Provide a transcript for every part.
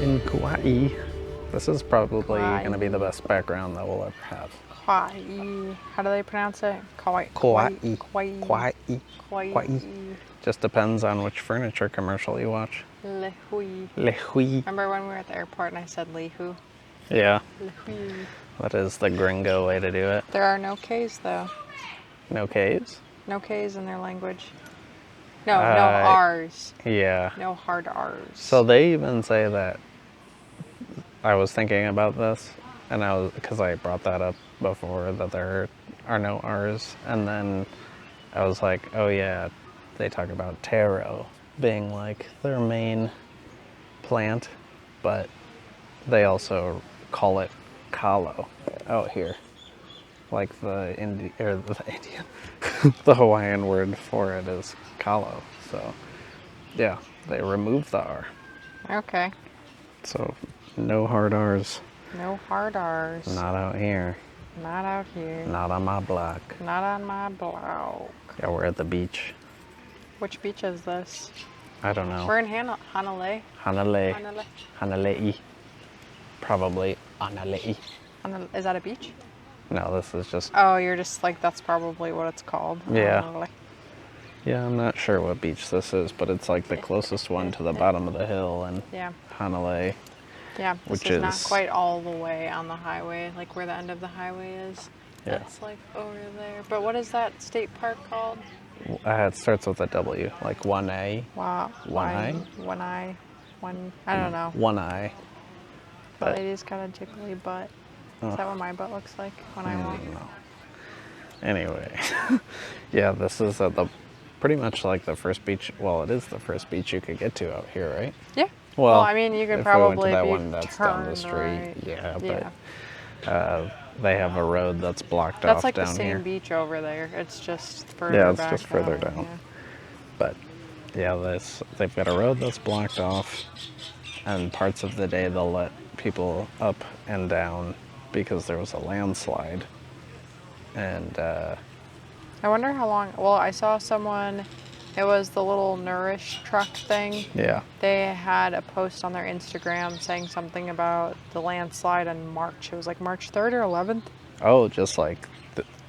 in Kaua'i. This is probably going to be the best background that we'll ever have. Kaua'i. How do they pronounce it? Kaua'i. Kaua'i. Kaua'i. Just depends on which furniture commercial you watch. Lehui. Lehui. Remember when we were at the airport and I said Lehu? Yeah. Lehui. That is the gringo way to do it. There are no K's though. No K's? No K's in their language. No R's. Yeah. No hard R's. So they even say that. I was thinking about this, and because I brought that up before, that there are no R's, and then I was like, oh yeah, they talk about taro being like their main plant, but they also call it kalo out here, like the Indian, the Hawaiian word for it is kalo. So yeah, they removed the R. Okay. So no hard R's. No hard R's. Not out here. Not out here. Not on my block. Not on my block. Yeah, we're at the beach. Which beach is this? I don't know. We're in Hanalei. Hanalei. Hanalei. Probably Hanalei. Is that a beach? No, this is just... Oh, you're just like, that's probably what it's called. Yeah. Hanalei. Yeah, I'm not sure what beach this is, but it's like the closest one to the bottom of the hill in Hanalei. Yeah, this which is not quite all the way on the highway, like where the end of the highway is. Yeah. That's like over there. But what is that state park called? It starts with a W, like 1A. Wow. I? I don't know. 1I. But lady's got a jiggly butt. Is that what my butt looks like when I walk? No. Anyway, yeah, this is pretty much like the first beach. Well, it is the first beach you could get to out here, right? Yeah. Well, I mean, you could if probably we went to that be one that's down the street. right. Yeah, but they have a road that's blocked That's off like down the same here. beach over there. It's just further Yeah, it's back just further down. Yeah. But yeah, they've got a road that's blocked off, and parts of the day they'll let people up and down because there was a landslide. And I wonder how long. Well, I saw someone. It was the little Nourish truck thing. yeah, They had a post on their Instagram saying something about the landslide in March. It was like March 3rd or 11th. oh, just like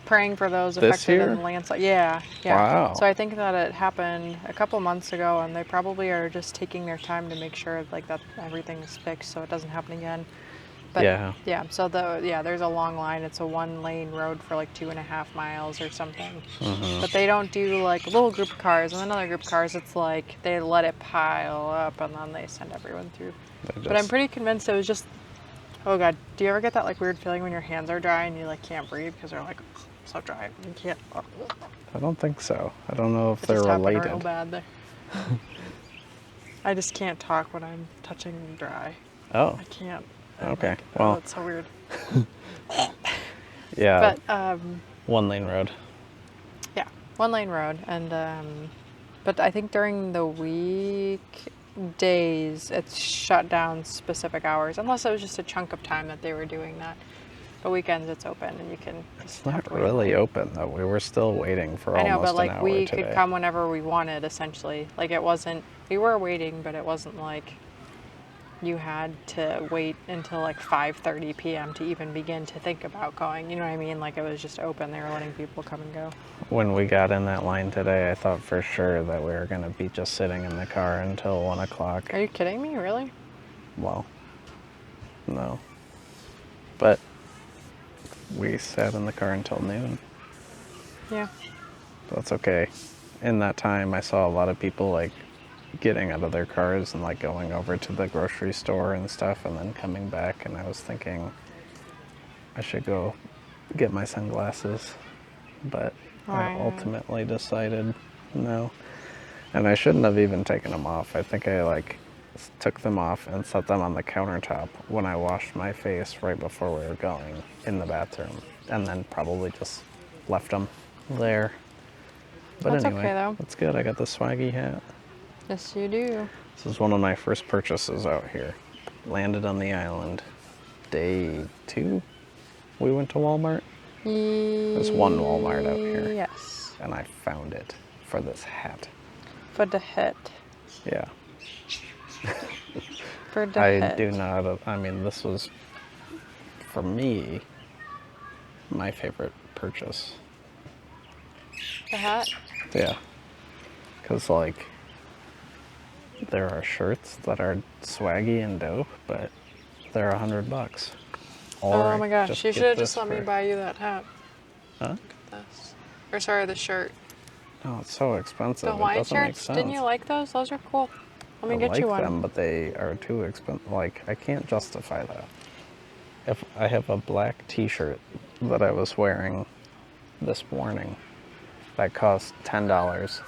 Praying for those This affected year? in the landslide. Yeah. Wow. So I think that it happened a couple months ago, and they probably are just taking their time to make sure like that everything's fixed so it doesn't happen again. But yeah. So there's a long line. It's a 1-lane road for like 2.5 miles or something. Mm-hmm. But they don't do like a little group of cars and another group of cars. It's like they let it pile up and then they send everyone through. But I'm pretty convinced it was just. Oh God, do you ever get that like weird feeling when your hands are dry and you like can't breathe because they're like so dry you can't? I don't think so. I don't know if It they're just happened related. real bad there. I just can't talk when I'm touching dry. Oh, I can't. okay. Like, Well, it's so weird. yeah. But 1-lane road. yeah, 1-lane road, and but I think during the weekdays it's shut down specific hours, unless it was just a chunk of time that they were doing that. But weekends it's open and you can. It's not really open though. We were still waiting for I know, almost but like an hour we today. could come whenever we wanted. Essentially, like it wasn't. We were waiting, but it wasn't like you had to wait until like 5:30 p.m. to even begin to think about going. You know what I mean? Like it was just open. They were letting people come and go. When we got in that line today, I thought for sure that we were going to be just sitting in the car until 1 o'clock. Are you kidding me? Really? Well, no. But we sat in the car until noon. Yeah. That's okay. In that time, I saw a lot of people like getting out of their cars and like going over to the grocery store and stuff and then coming back, and I was thinking I should go get my sunglasses, but I ultimately decided no. And I shouldn't have even taken them off. I think I like took them off and set them on the countertop when I washed my face right before we were going in the bathroom, and then probably just left them there. But That's anyway, okay, though. that's good. I got the swaggy hat. Yes, you do. This is one of my first purchases out here. Landed on the island. Day 2, we went to Walmart. There's one Walmart out here. Yes. And I found it for this hat. For the hat. Yeah. For the I hat. do not. I mean, this was for me my favorite purchase. The hat? Yeah, because like there are shirts that are swaggy and dope, but they're $100. Oh my gosh, you should have just let me for... buy you that hat. Huh? This. Or sorry, the shirt. No, it's so expensive. The It Hawaiian doesn't make shirts, sense. didn't you like those? Those are cool. Let me I get like you one. them, but they are too expensive. Like, I can't justify that. If I have a black t-shirt that I was wearing this morning that cost $10,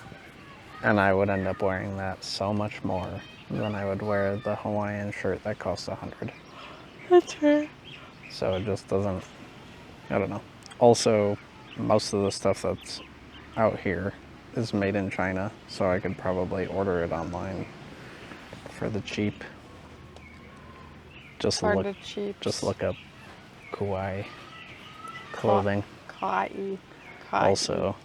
and I would end up wearing that so much more than I would wear the Hawaiian shirt that costs $100. That's fair. So it just doesn't, I don't know. Also, most of the stuff that's out here is made in China, so I could probably order it online for the cheap. Just look up Kaua'i clothing. Kaua'i. Also,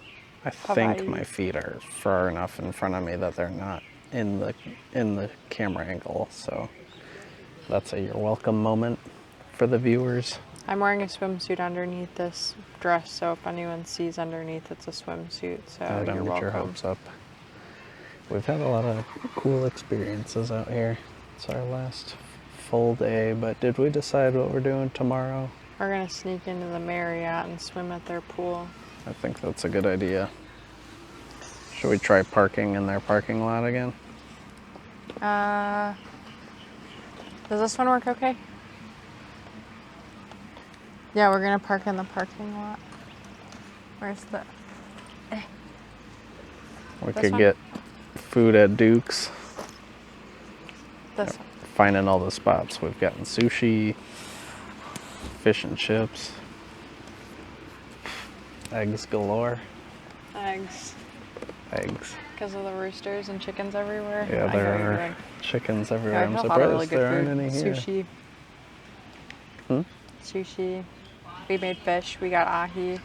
I think Hawaii. my feet are far enough in front of me that they're not in the camera angle, so that's a you're welcome moment for the viewers. I'm wearing a swimsuit underneath this dress, so if anyone sees underneath, it's a swimsuit. So Don't you're get welcome. your hopes up. We've had a lot of cool experiences out here. It's our last full day, but did we decide what we're doing tomorrow? We're gonna sneak into the Marriott and swim at their pool. I think that's a good idea. Should we try parking in their parking lot again? Does this one work okay? Yeah, we're gonna park in the parking lot. Where's the... We This could one? get food at Duke's. This one. Finding all the spots. We've gotten sushi, fish and chips, eggs galore. Eggs. Because of the roosters and chickens everywhere. Yeah, I know there what you're are doing. chickens everywhere. Yeah, I'm I found a lot of really surprised there good aren't food. any here. Sushi. Sushi. We made fish. We got ahi.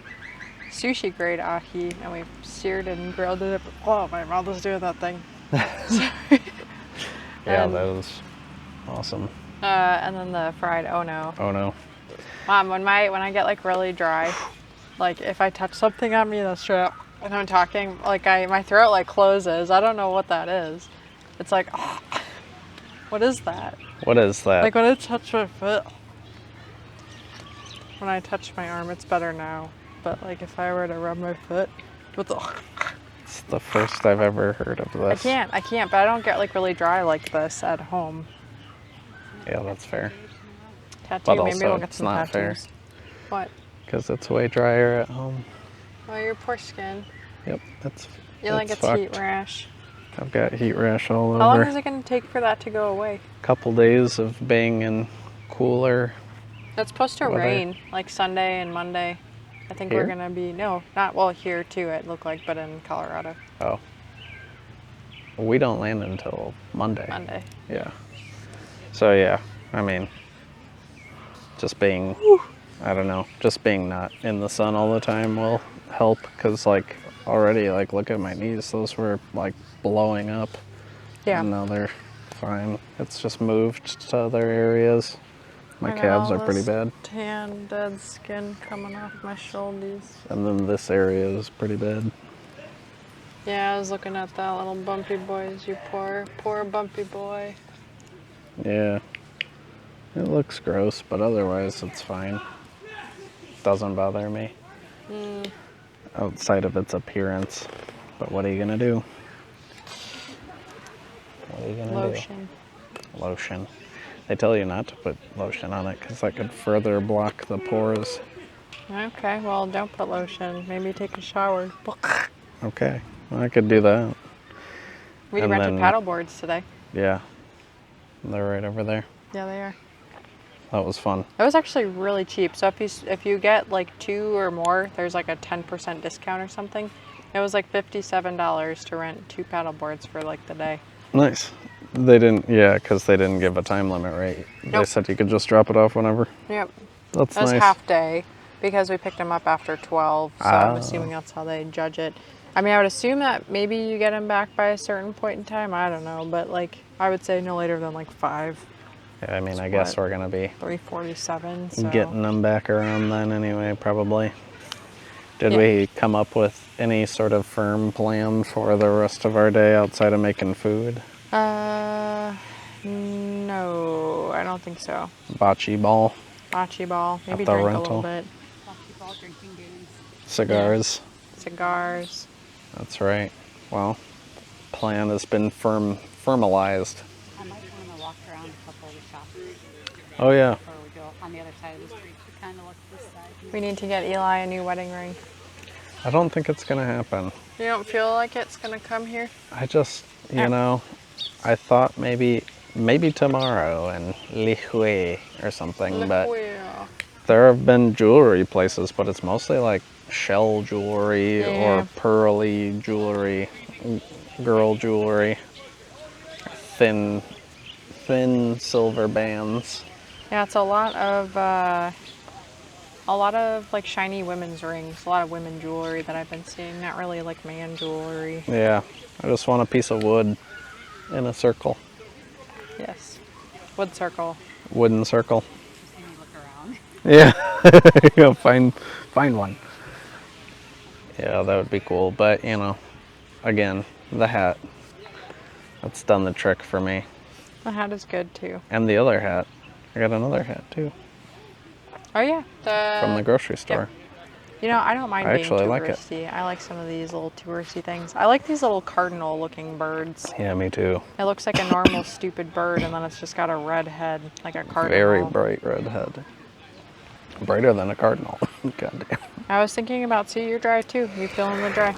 Sushi grade ahi. And we seared it and grilled it. Oh, my mouth is doing that thing. Yeah, that was awesome. And then the fried oh no. Oh no. Mom, when I get like really dry, like if I touch something on me, that's true. And I'm talking, like my throat like closes. I don't know what that is. It's like, what is that? What is that? Like when I touch my foot. When I touch my arm, it's better now. But like if I were to rub my foot, with the... It's the first I've ever heard of this. I can't, but I don't get like really dry like this at home. Yeah, that's fair. Tattoo, But maybe also, we'll get it's some not fair. tattoos. What? Because it's way drier at home. Oh, your poor skin. Yep, that's You like it's a heat fucked. rash. I've got heat rash all How long over. is it going to take for that to go away? Couple days of being in cooler. It's supposed to weather. rain like Sunday and Monday. I think Here? we're gonna be well here too. It looked like, but in Colorado. Oh. We don't land until Monday. Monday. Yeah. So yeah, I mean, just being, I don't know, just being not in the sun all the time will help. Cause like already, like look at my knees; those were like blowing up. Yeah. And now they're fine. It's just moved to other areas. My I got calves all are pretty this bad. Tan, dead skin coming off my shoulders. And then this area is pretty bad. Yeah, I was looking at that little bumpy boy. You poor bumpy boy. Yeah. It looks gross, but otherwise it's fine. Doesn't bother me. Outside of its appearance. But what are you gonna do? What are you gonna Lotion. do? Lotion. They tell you not to put lotion on it because that could further block the pores. Okay, well don't put lotion. Maybe take a shower. Okay, well, I could do that. We And rented then- paddle boards today. Yeah. They're right over there. Yeah, they are. That was fun. It was actually really cheap. So if you get like 2 or more, there's like a 10% discount or something. It was like $57 to rent 2 paddle boards for like the day. Nice. They didn't, yeah, because they didn't give a time limit, right? They Nope. said you could just drop it off whenever. Yep. That's It was nice. half day because we picked them up after 12. So I'm assuming that's how they judge it. I mean, I would assume that maybe you get them back by a certain point in time. I don't know. But like, I would say no later than like 5. Yeah, I mean, I It's guess what, we're going to be 3:47, so. getting them back around then anyway, probably. Did Yeah. we come up with any sort of firm plan for the rest of our day outside of making food? No, I don't think so. Bocce ball Bocce ball, maybe at the drink a little rental. bit. Basketball, drinking games. Yeah. Cigars. Cigars. That's right. Well, plan has been formalized. I might want to walk around a couple of the shops Oh yeah. before we go on the other side of the street to kind of look this side. We need to get Eli a new wedding ring. I don't think it's gonna happen. You don't feel like it's gonna come here? I just, I thought maybe tomorrow in Lihue or something, but there have been jewelry places, but it's mostly like shell jewelry or pearly jewelry, girl jewelry, thin silver bands. Yeah, it's a lot of like shiny women's rings, a lot of women jewelry that I've been seeing, not really like man jewelry. Yeah, I just want a piece of wood in a circle. Yes. Wood circle. Wooden circle. Just let me look around. Yeah, yeah, find one. Yeah, that would be cool. But again, the hat. That's done the trick for me. The hat is good too. And the other hat. I got another hat too Oh yeah, from the grocery store. I don't mind I being actually like it. touristy. I like some of these little touristy things. I like these little cardinal-looking birds. Yeah, me too. It looks like a normal stupid bird, and then it's just got a red head, like a cardinal. Very bright red head. Brighter than a cardinal. God damn. I was thinking about, see, you're dry too. You feeling the dry?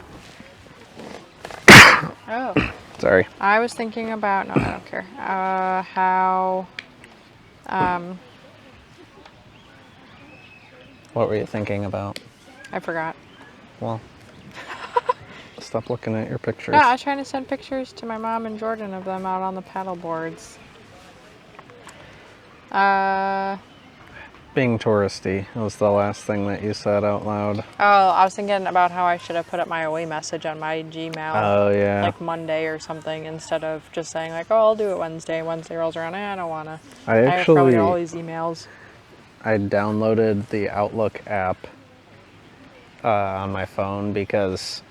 Oh. Sorry. I was thinking about, no, I don't care. What were you thinking about? I forgot. Well, stop looking at your pictures. No, I was trying to send pictures to my mom and Jordan of them out on the paddle boards. Being touristy was the last thing that you said out loud. Oh, I was thinking about how I should have put up my away message on my Gmail. Oh, yeah. Like Monday or something, instead of just saying like, oh, I'll do it Wednesday. Wednesday rolls around, I don't want to. I probably get all these emails. I downloaded the Outlook app on my phone because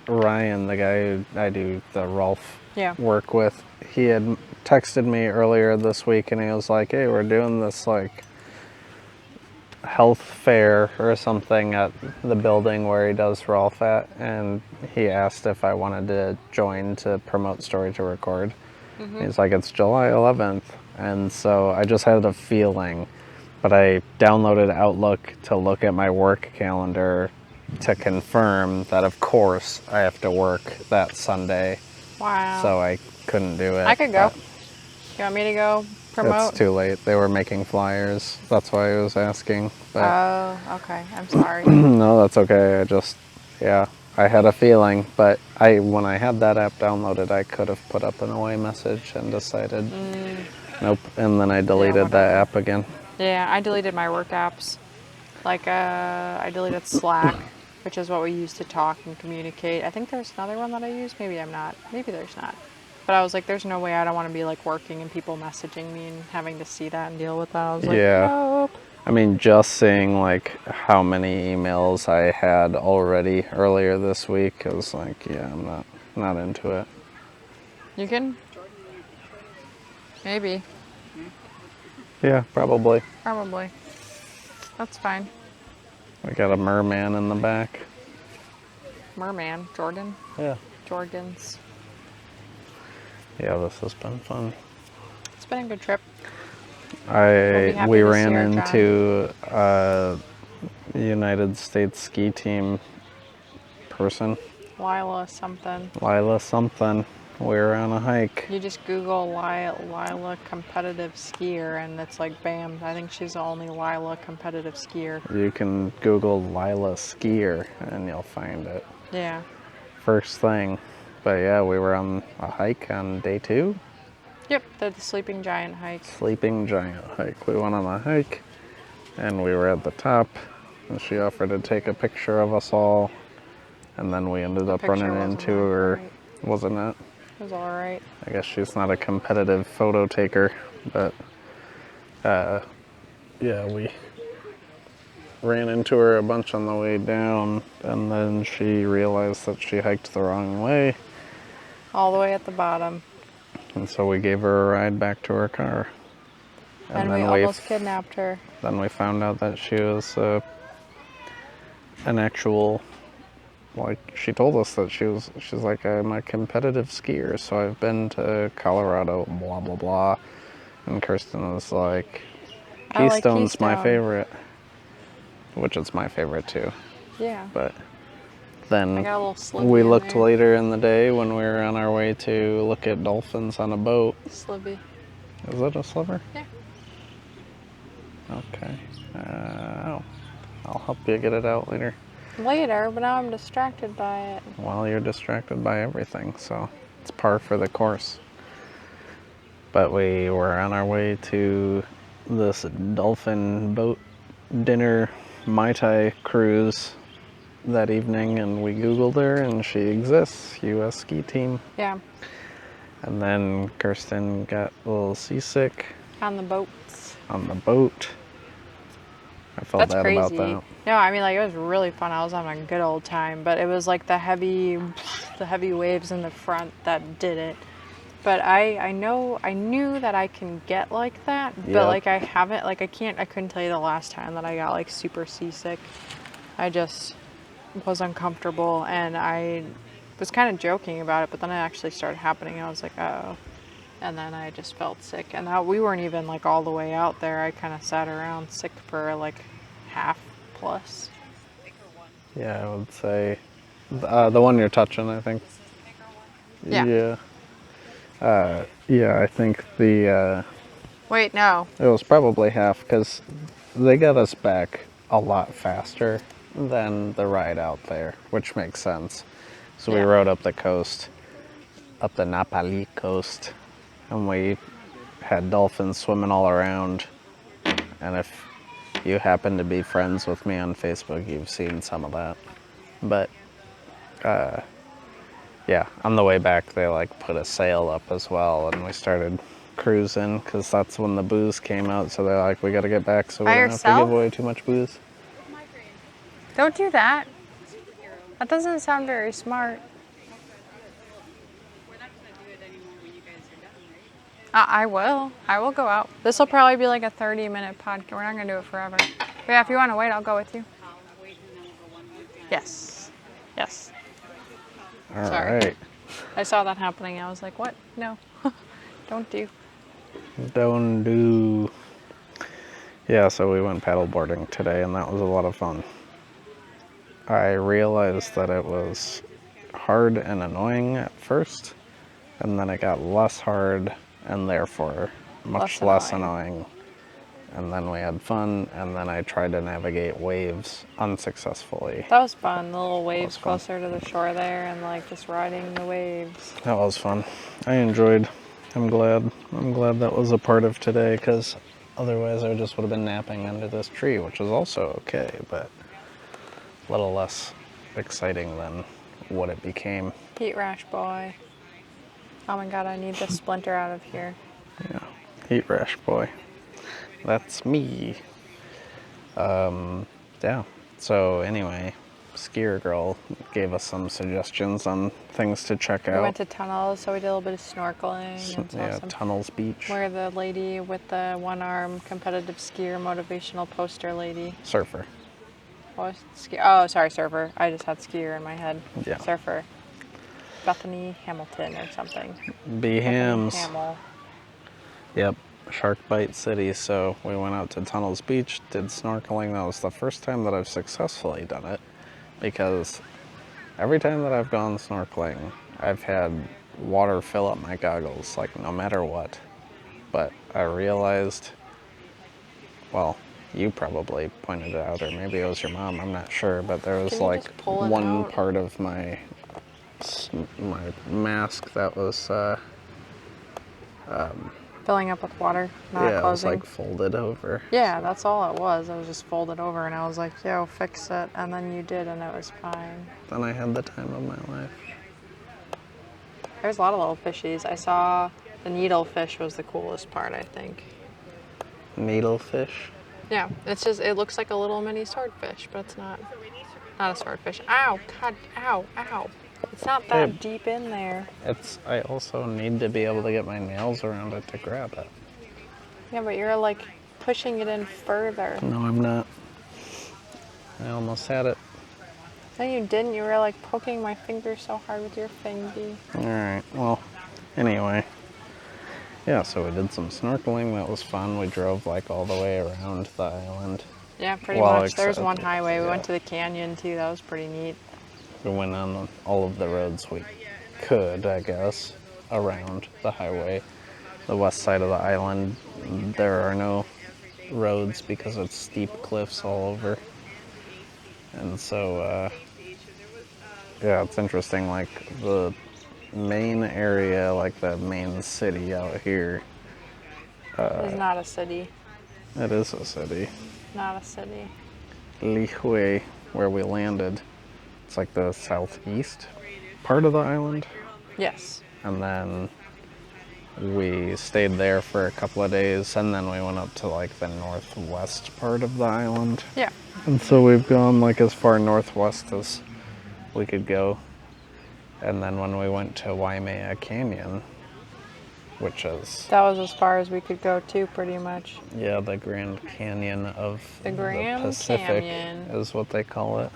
Ryan, the guy who I do the Rolf work with, he had texted me earlier this week and he was like, hey, we're doing this like health fair or something at the building where he does Rolf at, and he asked if I wanted to join to promote Story to Record. He's like, it's July 11th, and so I just had a feeling. But I downloaded Outlook to look at my work calendar to confirm that, of course, I have to work that Sunday. Wow. So I couldn't do it. I could go. You want me to go promote? It's too late. They were making flyers. That's why I was asking. But oh, okay. I'm sorry. no, that's okay. I had a feeling. But when I had that app downloaded, I could have put up an away message and decided, nope. And then I deleted that app again. Yeah, I deleted my work apps. Like, I deleted Slack, which is what we use to talk and communicate. I think there's another one that I use. Maybe I'm not. Maybe there's not. But I was like, there's no way. I don't want to be like working and people messaging me and having to see that and deal with that. I was like, nope. I mean, just seeing like how many emails I had already earlier this week, I was like, yeah, I'm not into it. You can? Maybe. Yeah, probably. Probably. That's fine. We got a merman in the back. Merman. Jordan? Yeah. Jordan's. Yeah, this has been fun. It's been a good trip. We ran into a United States ski team person. Lila something. We were on a hike. You just Google Lila competitive skier and it's like bam. I think she's the only Lila competitive skier. You can Google Lila skier and you'll find it. Yeah. First thing. But yeah, we were on a hike on day 2. Yep, the Sleeping Giant hike. Sleeping Giant hike. We went on a hike and we were at the top and she offered to take a picture of us all, and then we ended up running into her. Wasn't it? It was alright. I guess she's not a competitive photo taker, but Yeah, we ran into her a bunch on the way down, and then she realized that she hiked the wrong way, All the way at the bottom. and so we gave her a ride back to her car. And we almost kidnapped her. Then we found out that she was an actual, like, she told us that she's like, I'm a competitive skier, so I've been to Colorado, blah, blah, blah. And Kirsten was like, I like Keystone's my Keystone. favorite, which is my favorite too. Yeah. But I then got a little slivy we in looked there. later in the day when we were on our way to look at dolphins on a boat. Slivy. Is it a sliver? Yeah. Okay. I'll help you get it out later. Later, but now I'm distracted by it. Well, you're distracted by everything, so it's par for the course. But we were on our way to this dolphin boat dinner Mai Tai cruise that evening, and we Googled her, and she exists, U.S. ski team. Yeah. And then Kirsten got a little seasick On the boats. on the boat. I felt That's bad crazy. about that. No, I mean, like, it was really fun. I was having a good old time, but it was like the heavy waves in the front that did it. But I knew that I can get like that, but Yep. like I haven't, like I couldn't tell you the last time that I got like super seasick. I just was uncomfortable, and I was kind of joking about it, but then it actually started happening. I was like, oh. And then I just felt sick, and we weren't even like all the way out there. I kind of sat around sick for like half plus. Yeah, I would say the one you're touching, I think. Yeah. Yeah, I think Wait, no. it was probably half, because they got us back a lot faster than the ride out there, which makes sense. So we Yeah. rode up the coast, up the Napali coast, and we had dolphins swimming all around. And if you happen to be friends with me on Facebook, you've seen some of that. But yeah, on the way back, they like put a sail up as well, and we started cruising, because that's when the booze came out. So they're like, we got to get back so we By don't have to yourself? give away too much booze. Don't do that. That doesn't sound very smart. We're not gonna do it anymore when you guys are done, right? I will. I will go out. This will probably be like a 30-minute podcast. We're not going to do it forever. But yeah, if you want to wait, I'll go with you. I'll wait and then we'll go one more time. Yes. Yes. All Sorry. right. I saw that happening. I was like, what? No. Don't do. Don't do. Yeah, so we went paddleboarding today, and that was a lot of fun. I realized that it was hard and annoying at first, and then it got less hard and therefore much less annoying. And then we had fun, and then I tried to navigate waves unsuccessfully. That was fun. The little waves fun. closer to the shore there, and like just riding the waves. That was fun. I enjoyed. I'm glad that was a part of today, because otherwise I just would have been napping under this tree, which is also okay, but a little less exciting than what it became. Heat rash boy. Oh my god, I need this splinter out of here. Yeah, heat rash boy. That's me. Yeah. So anyway, Skier Girl gave us some suggestions on things to check We out. went to tunnels, so we did a little bit of snorkeling and saw Yeah, some. Tunnels Beach. Where the lady with the one-arm competitive skier motivational poster lady. Surfer. What was oh, sorry, surfer. I just had skier in my head. Yeah. Surfer. Bethany Hamilton or something. B Hams. Bethany Hamill. Yep. Shark Bite City. So we went out to Tunnels Beach, did snorkeling. That was the first time that I've successfully done it, because every time that I've gone snorkeling, I've had water fill up my goggles, like no matter what. But I realized, well, you probably pointed it out, or maybe it was your mom, I'm not sure, but there was Can you like just pull it one out? part of my mask that was Filling up with water, not yeah, it was closing. like folded over. Yeah, that's all it was. It was just folded over, and I was like, yo, fix it. And then you did, and it was fine. Then I had the time of my life. There's a lot of little fishies. I saw the needlefish was the coolest part, I think. Needlefish. Yeah, it's just, it looks like a little mini swordfish, but it's not. Not a swordfish. Ow, God, ow, ow. It's not that Babe. deep in there. I also need to be able to get my nails around it to grab it. Yeah, but you're like pushing it in further. No, I'm not. I almost had it. No, you didn't. You were like poking my finger so hard with your fingy. Alright, well, anyway. Yeah, so we did some snorkeling. That was fun. We drove like all the way around the island. Yeah, pretty Well, much. There's except- one highway. We yeah. went to the canyon too. That was pretty neat. We went on all of the roads we could, I guess, around the highway. The west side of the island, there are no roads because it's steep cliffs all over. And so, yeah, it's interesting, like the main area, like the main city out here, It's not a city. it is a city. Not a city. Lihue, where we landed, it's like the southeast part of the island. Yes. And then we stayed there for a couple of days, and then we went up to like the northwest part of the island. Yeah. And so we've gone like as far northwest as we could go. And then when we went to Waimea Canyon, which is, That was as far as we could go too, pretty much. yeah, the Grand Canyon of The Grand Pacific Canyon. is what they call it.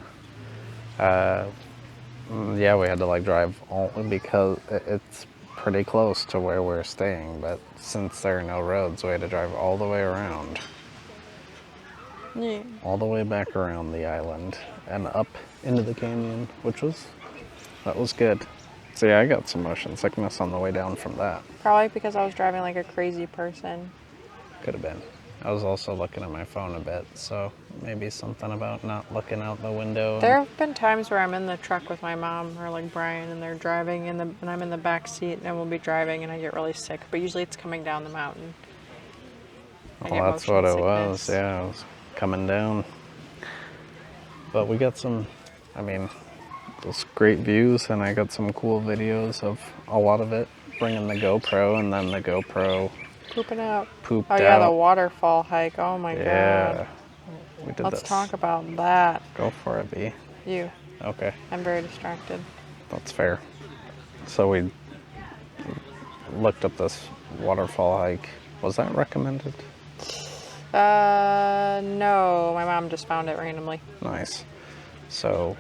Yeah, we had to like drive all because it's pretty close to where we're staying, but since there are no roads, we had to drive all the way around, Yeah. all the way back around the island and up into the canyon, that was good. So yeah, I got some motion sickness on the way down from that. Probably because I was driving like a crazy person. Could have been. I was also looking at my phone a bit, so maybe something about not looking out the window. There have been times where I'm in the truck with my mom or like Brian and they're driving and I'm in the back seat and we'll be driving and I get really sick. But usually it's coming down the mountain. I get Well, that's what motion it was. sickness. Yeah, it was coming down. But we got some, those great views, and I got some cool videos of a lot of it. Bringing the GoPro, and then the GoPro Pooping out. pooped Oh yeah, out. the waterfall hike. Oh my Yeah, god. we did Let's this. talk about that. Go for it, B. You. Okay, I'm very distracted. that's fair. So we looked up this waterfall hike. Was that recommended? No. My mom just found it randomly. Nice. So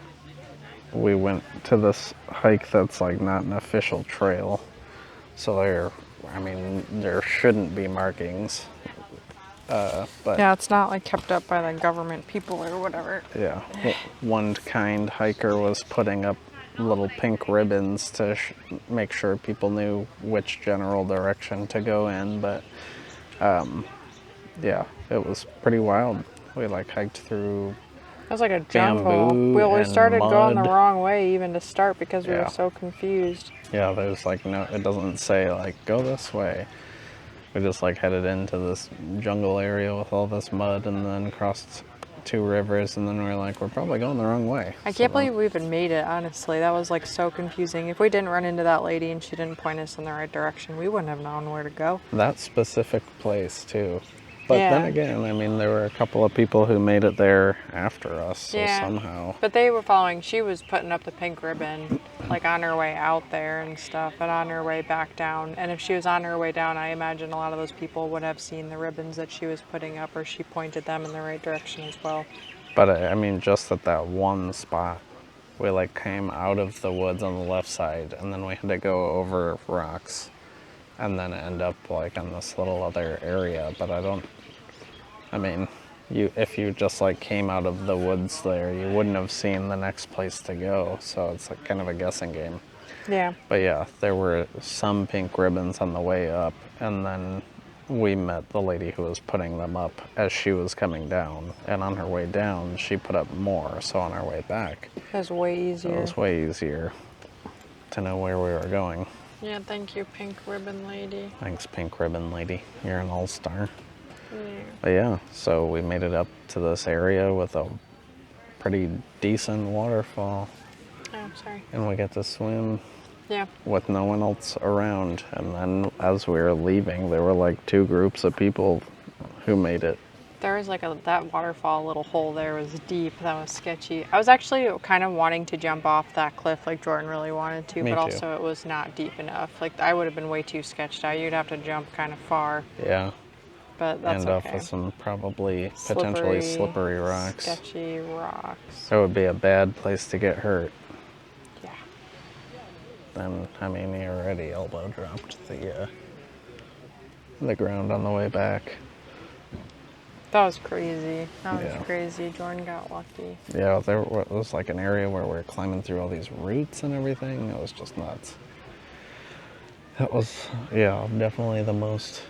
we went to this hike that's like not an official trail. So there shouldn't be markings. But Yeah, it's not like kept up by the government people or whatever. yeah, one kind hiker was putting up little pink ribbons to make sure people knew which general direction to go in. But yeah, it was pretty wild. We like hiked through. It was like a jungle. Bamboo We and started going the mud. wrong way even to start because we Yeah. were so confused. Yeah, there's like no, it doesn't say like go this way. We just like headed into this jungle area with all this mud and then crossed 2 rivers, and then we were like, we're probably going the wrong way. I So can't believe we even made it, honestly. That was like so confusing. If we didn't run into that lady and she didn't point us in the right direction, we wouldn't have known where to go. that specific place too. But Yeah. then again, there were a couple of people who made it there after us, so Yeah. somehow. But they were following, she was putting up the pink ribbon, like on her way out there and stuff, and on her way back down. And if she was on her way down, I imagine a lot of those people would have seen the ribbons that she was putting up, or she pointed them in the right direction as well. But just at that one spot, we like came out of the woods on the left side, and then we had to go over rocks, and then end up like in this little other area. But if you just like came out of the woods there, you wouldn't have seen the next place to go. So it's like kind of a guessing game. Yeah. But yeah, there were some pink ribbons on the way up, and then we met the lady who was putting them up as she was coming down. And on her way down, she put up more. So on our way back, It was way easier. it was way easier to know where we were going. Yeah, thank you, pink ribbon lady. Thanks, pink ribbon lady. You're an all-star. Yeah. But yeah, so we made it up to this area with a pretty decent waterfall, Oh, sorry. and we get to swim Yeah. with no one else around. And then as we were leaving, there were like 2 groups of people Who made it? There was like that waterfall little hole there was deep. That was sketchy. I was actually kind of wanting to jump off that cliff like Jordan really wanted to, Me but too. also it was not deep enough. Like I would have been way too sketched out. You'd have to jump kind of far, Yeah. but that's And off okay. of some potentially slippery rocks. Sketchy rocks. That would be a bad place to get hurt. Yeah. And I mean, he already elbow dropped the ground on the way back. That was crazy. That was Yeah. crazy. Jordan got lucky. Yeah, it was like an area where we were climbing through all these roots and everything. It was just nuts. That was, yeah, definitely the most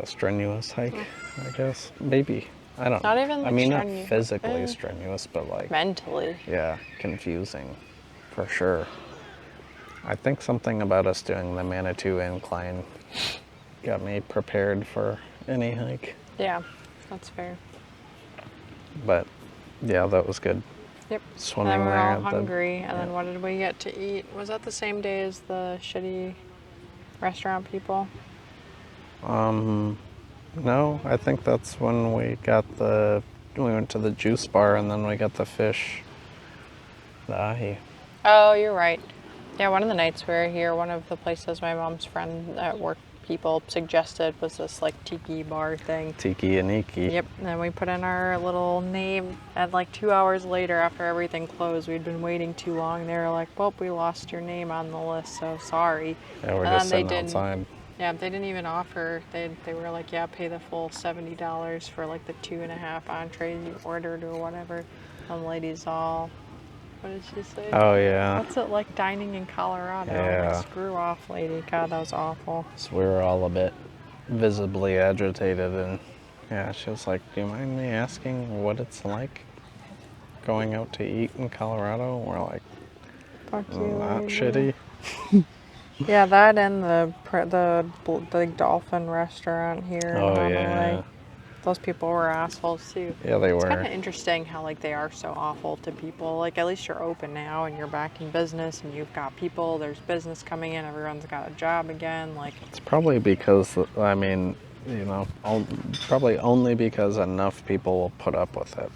strenuous hike, I guess. Maybe. I don't know. Not even, I like, mean, not strenuous. physically strenuous, but like, Mentally. yeah, confusing for sure. I think something about us doing the Manitou Incline got me prepared for any hike. Yeah, that's fair. But yeah, that was good. Yep. Swimming and then we're there all at the- hungry, and yeah. then what did we get to eat? Was that the same day as the shitty restaurant people? No, I think that's when we went to the juice bar and then we got the fish, the ahi. Oh, you're right. Yeah, one of the nights we were here, one of the places my mom's friend at work people suggested was this like tiki bar thing. Tiki and Iki. Yep, and then we put in our little name, and like 2 hours later after everything closed, we'd been waiting too long. They were like, well, we lost your name on the list, so sorry. Yeah, we're And just then sitting outside. Yeah, they didn't even offer, they were like, yeah, pay the full $70 for like the 2.5 entrees you ordered or whatever. And the lady's all, what did she say? Oh, yeah. What's it like dining in Colorado? I'm Yeah. like, screw off, lady. God, that was awful. So we were all a bit visibly agitated, and yeah, she was like, do you mind me asking what it's like going out to eat in Colorado? We're like, Fuck you, not lady. shitty. Yeah, that and the big dolphin restaurant here in Oh, Hanalei. yeah. Those people were assholes too. Yeah, they It's were. kind of interesting how like they are so awful to people. Like at least you're open now and you're back in business and you've got people. There's business coming in. Everyone's got a job again. Like It's probably because, I mean, you know, probably only because enough people will put up with it.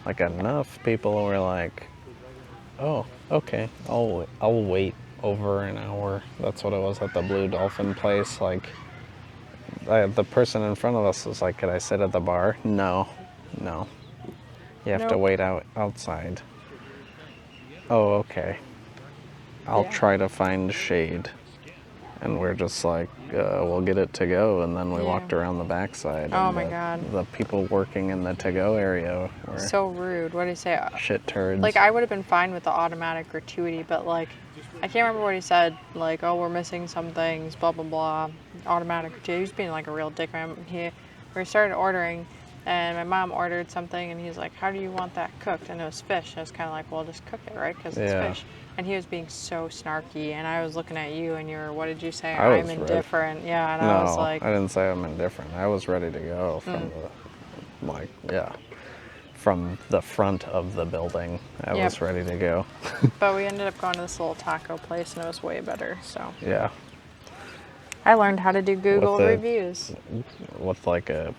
Like enough people were like, oh, okay, I'll wait over an hour. That's what it was at the Blue Dolphin place. Like, the person in front of us was like, could I sit at the bar? No. You have to Nope. wait outside. Oh, okay. I'll Yeah. try to find shade. And we're just like, we'll get it to go. And then we Yeah. walked around the backside. Oh and my God. The people working in the to-go area were so rude. What did he say? shit turds. Like I would have been fine with the automatic gratuity, but like I can't remember what he said. Like, oh, we're missing some things, blah blah blah. Automatic gratuity. He was being like a real dick. We started ordering, and my mom ordered something, and he's like, "How do you want that cooked?" And it was fish. And I was kind of like, "Well, just cook it, right? Because it's Yeah. fish." And he was being so snarky, and I was looking at you, and you're, what did you say? I was I'm ready. indifferent. Yeah, and no, I was like, I didn't say I'm indifferent. I was ready to go from from the front of the building. I Yep. was ready to go. but we ended up going to this little taco place, and it was way better. So Yeah, I learned how to do Google the- reviews. with like a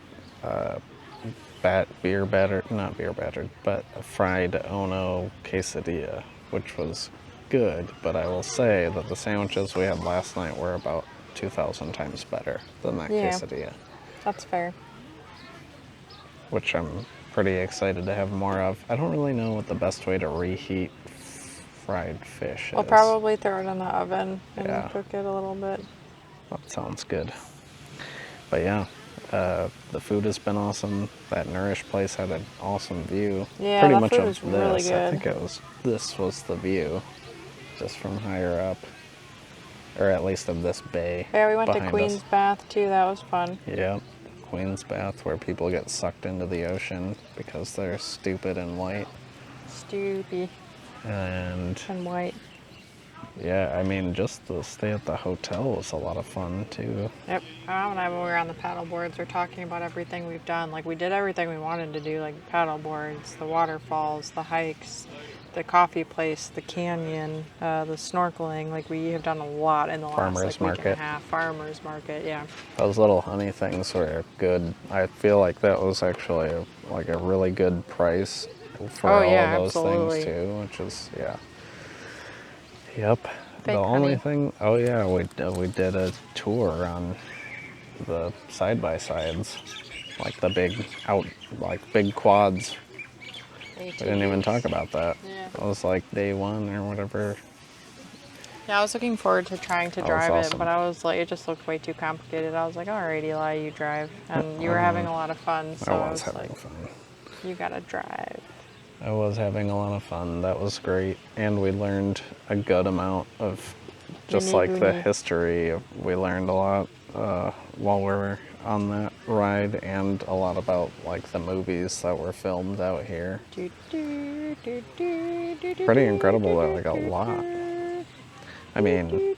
not beer battered, but a fried Ono quesadilla, which was good. But I will say that the sandwiches we had last night were about 2,000 times better than that Yeah. quesadilla, That's fair. which I'm pretty excited to have more of. I don't really know what the best way to reheat fried fish We'll is. probably throw it in the oven and Yeah. cook it a little bit. That sounds good. But yeah, the food has been awesome. That Nourish place had an awesome view. Yeah, Pretty that much food of was this. really good. I think this was the view, just from higher up, or at least of this bay. Yeah, we went to behind Queen's us. Bath too. That was fun. Yep, Queen's Bath, where people get sucked into the ocean because they're stupid and white. Stoopy And and white. yeah, I mean, just the stay at the hotel was a lot of fun too. Yep. Mom and I, when we were on the paddle boards, we're talking about everything we've done. Like we did everything we wanted to do, like paddle boards, the waterfalls, the hikes, the coffee place, the canyon, the snorkeling. Like we have done a lot in the last Farmers like week and a market. half. Farmers market, yeah. Those little honey things were good. I feel like that was actually like a really good price for Oh all yeah, of those absolutely. things too, which is yeah. Yep. Fake The only honey. thing, oh yeah, we did a tour on the side by sides, like the big big quads. We didn't even talk about that. Yeah. It was like day one or whatever. Yeah, I was looking forward to trying to That was drive it, awesome. but I was like, it just looked way too complicated. I was like, alright, Eli, you drive. And you were having a lot of fun, so I I was was having like, fun. you gotta drive. I was having a lot of fun. That was great, and we learned a good amount of just like the Uni-Guni. history. We learned a lot while we were on that ride, and a lot about like the movies that were filmed out here. Pretty incredible that like a lot. I mean,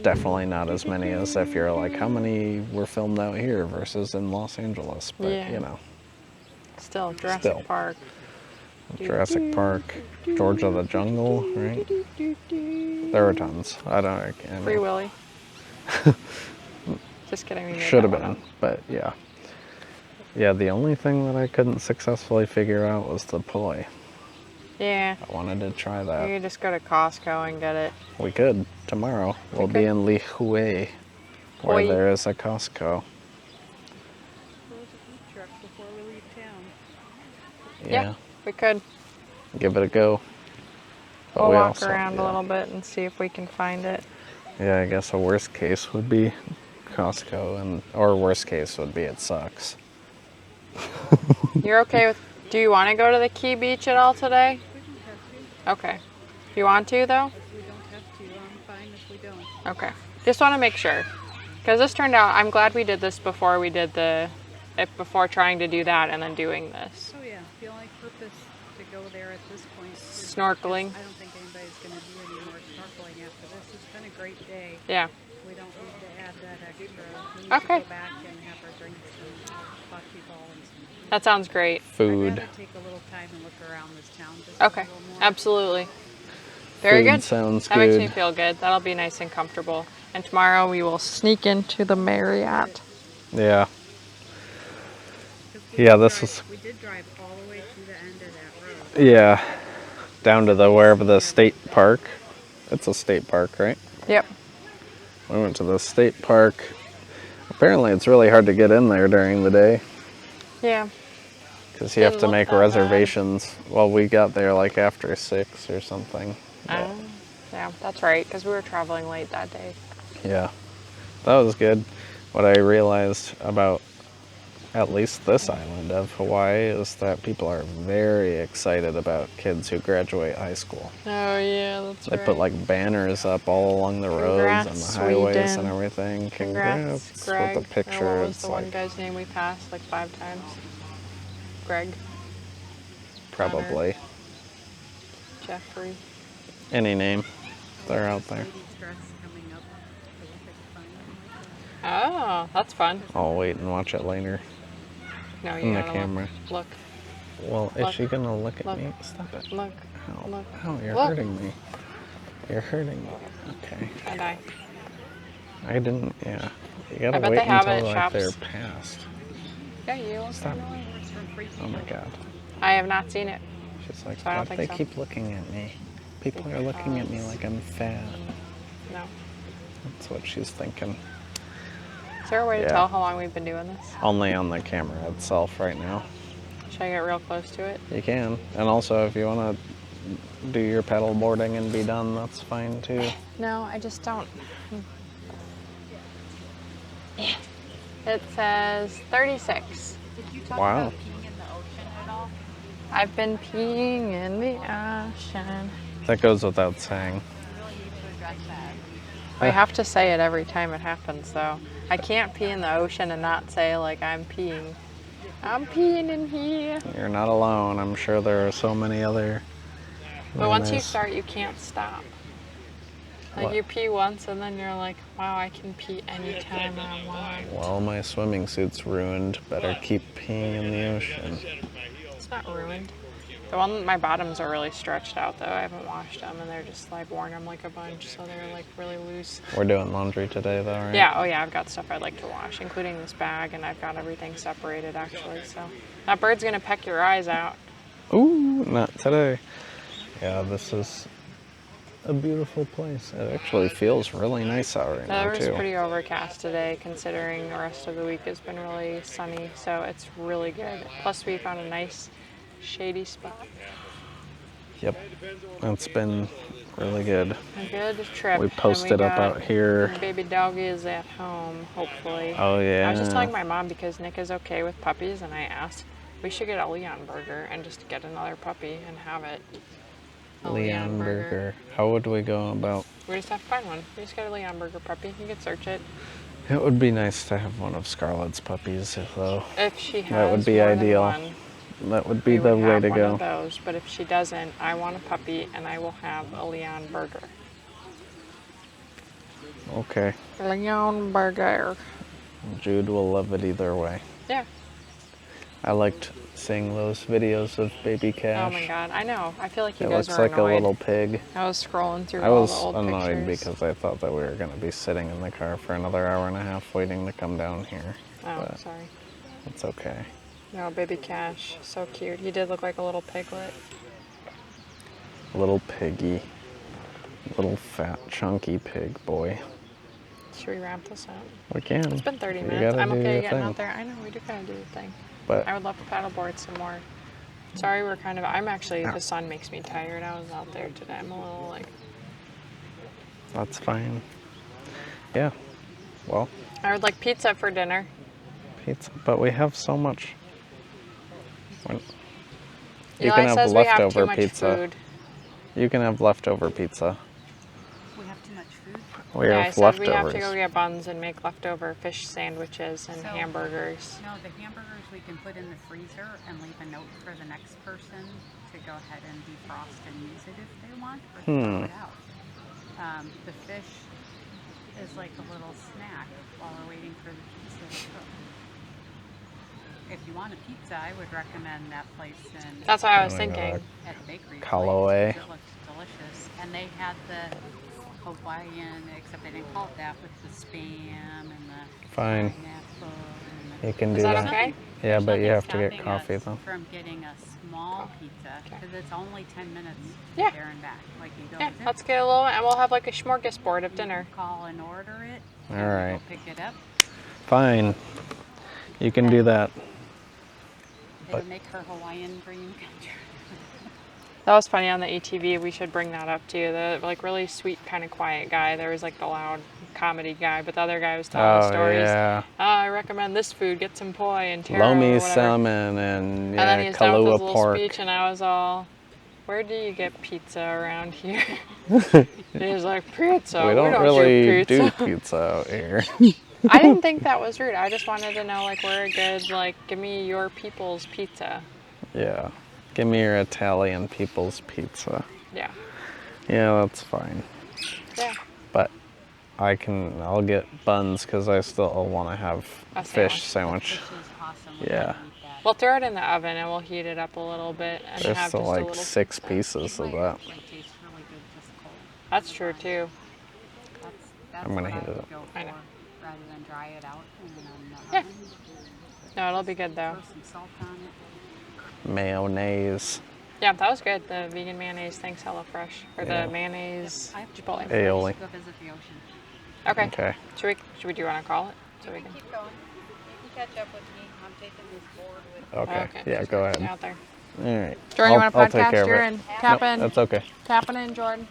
definitely not as many as if you're like, how many were filmed out here versus in Los Angeles, but Yeah. you know, Still, Jurassic Still. Park. Jurassic Park, Georgia the Jungle, right? There were tons. I can't. Free Willy. Just kidding, we made Should that have one been, up. but yeah. Yeah, the only thing that I couldn't successfully figure out was the poi. Yeah. I wanted to try You that. could just go to Costco and get it. We could tomorrow. We'll be could. in Lihue, where Poi. there is a Costco. Close the food truck before we leave town. Yeah, We could. give it a go. But We'll we walk also, around yeah. a little bit and see if we can find it. Yeah, I guess a worst case would be Costco, or worst case would be it sucks. You're okay with, do you want to go to the Key Beach at all today? We don't have to. Okay. You want to though? If we don't have to, I'm fine if we don't. Okay. Just want to make sure. Because this turned out, I'm glad we did this before we did before trying to do that and then doing this. Oh yeah, the only purpose to go there at this point is Snorkeling. I don't think anybody's going to do any more snorkeling after this. It's been a great day. Yeah. We don't need to add that extra. We need Okay. to go back and have our drinks and buckyball and some. That sounds great. Food. I'd rather take a little time and look around this town just Okay. a little more. Absolutely. Very Food good. sounds That makes me good. feel good. That'll be nice and comfortable. And tomorrow we will sneak into the Marriott. Yeah. 'Cause Yeah, this was, we did drive all the way to the end of that road. yeah, down to wherever the state park. It's a state park, right? Yep. We went to the state park. Apparently it's really hard to get in there during the day Yeah. because you have Didn't to look make that bad. reservations. Well, we got there like after 6 or something. Yeah, that's right, because we were traveling late that day. Yeah, that was good. What I realized about at least this island of Hawaii is that people are very excited about kids who graduate high school. Oh, yeah, that's They put like banners up all along the roads and Congrats, the highways and Sweden. everything. Congrats, Greg. With the picture. Or what was It's the like one guy's name we passed like 5 times? Greg, probably Jeffrey. any name. They're out there. Ladies' dress coming up. So we could find them like that. Oh, that's fun. I'll wait and watch it later. No, you In the gotta camera. Look, Well, is Look. she gonna look at Look. me? Stop it. look, Ow. look. Ow, you're Look. hurting me. You're hurting me. Okay. And I. I didn't, yeah. You gotta I bet wait they have it until at like shops. they're past. Yeah, you will. Stop. It's from Free Oh my god. I have not seen it. She's like, So I don't why do think they so. keep looking at me? People are looking at me like I'm fat. No. That's what she's thinking. Is there a way to Yeah. tell how long we've been doing this? Only on the camera itself right now. Should I get real close to it? You can. And also, if you want to do your pedal boarding and be done, that's fine too. No, I just don't. It says 36. Did you talk Wow. about peeing in the ocean at all? I've been peeing in the ocean. That goes without saying. You really need to address that. I have to say it every time it happens, though. I can't pee in the ocean and not say, like, I'm peeing. I'm peeing in here. You're not alone. I'm sure there are so many other. But once you nice. start, you can't stop. Like, What? you pee once, and then you're like, wow, I can pee anytime I want. Well, my swimming suit's ruined. Better keep peeing in the ocean. It's not ruined. My bottoms are really stretched out though. I haven't washed them, and they're just I've worn them like a bunch, so they're like really loose. We're doing laundry today though, right? Yeah, oh yeah, I've got stuff I'd like to wash, including this bag, and I've got everything separated actually, so. That bird's gonna peck your eyes out. Ooh, not today. Yeah, this is a beautiful place. It actually feels really nice out right now, It too. was pretty overcast today, considering the rest of the week has been really sunny, so it's really good. Plus, we found a nice shady spot. Yep, it's been really good. A good trip. We posted up out here. Baby doggy is at home, hopefully. Oh, yeah. I was just telling my mom because Nick is okay with puppies, and I asked we should get a Leon burger and just get another puppy and have it. Leon burger. How would we go about? We just have to find one. We just get a Leon burger puppy. You can search it. It would be nice to have one of Scarlett's puppies, though. If she has that would be more ideal. Than one, that would be we the would way have to one go. of those, but if she doesn't, I want a puppy and I will have a Leon burger. Okay. Leon burger. Jude will love it either way. Yeah. I liked seeing those videos of baby Cash. Oh my god, I know. I feel like you It guys looks are like annoyed. a little pig. I was scrolling through I all was the old annoyed pictures. because I thought that we were going to be sitting in the car for another hour and a half waiting to come down here. Oh, But sorry. it's okay. No, baby Cash, so cute. He did look like a little piglet. Little piggy. Little fat chunky pig boy. Should we wrap this up? We can. It's been 30 You minutes. gotta I'm do okay your getting thing. out there. I know, we do kind of do the thing. But I would love to paddleboard some more. Sorry, I'm actually, the sun makes me tired. I was out there today. I'm a little like... that's fine. Yeah. Well, I would like pizza for dinner. pizza. But we have so much. You Eli can have says we have leftover too much pizza. food. You can have leftover pizza. We have too much food. We Yeah, I have said leftovers. we have to go get buns and make leftover fish sandwiches and So- hamburgers. No, the hamburgers we can put in the freezer and leave a note for the next person to go ahead and defrost and use it if they want, or throw it out. The fish is like a little snack while we're waiting for the pizza to cook. If you want a pizza, I would recommend that place in That's what I was Oh my God. thinking. at the bakery. Kaua'i. Place, 'cause it looks delicious, and they had the Hawaiian, except they didn't call it that, with the spam and the Fine. pineapple and the You can do Is that that. okay? Yeah, There's but you nothing have to get stopping coffee us though. from getting a small pizza because it's only 10 minutes Yeah. there and back. Like you go Yeah, visit, let's get a little, and we'll have like a smorgasbord of dinner. call and order it. All and right. Go pick it up. Fine. You can do that. It'll But- make her Hawaiian dream come true. That was funny on the ATV. We should bring that up too. The like really sweet, kind of quiet guy. There was like the loud comedy guy, but the other guy was telling Oh, stories. yeah. I recommend this food. Get some poi and taro or Lomi whatever. salmon and And then he yeah, was done with his Kahlua little pork. speech, and I was all, "Where do you get pizza around here?" He was like, "Pizza. We don't do really pizza." do pizza out here. I didn't think that was rude. I just wanted to know, like, we're a good, like, give me your people's pizza. Yeah. Give me your Italian people's pizza. Yeah. Yeah, that's fine. Yeah. But I'll get buns because I still want to have A fish sandwich. sandwich. Which is awesome. We Yeah. gotta eat that. We'll throw it in the oven and we'll heat it up a little bit and There's have still just a like little 6 pizza. pieces of It that. might actually taste really good just cold. That's true too. That's I'm gonna what heat I it would up. go I know. for, rather than dry it out and then Yeah. No, it'll be good though. throw some salt on it. Mayonnaise. Yeah, that was good. The vegan mayonnaise. Thanks, HelloFresh. Or Yeah. the mayonnaise I have to Chipotle. Aioli. go visit the ocean. Okay. Okay. Should we do you want to call it? So we can. Keep going. You can catch up with me. I'm taking this board with Okay. Yeah, go ahead. Out there. All right. Jordan, you I'll want to take podcast? care of You're it. in. Tap Nope, in. that's okay. Tapping in, Jordan.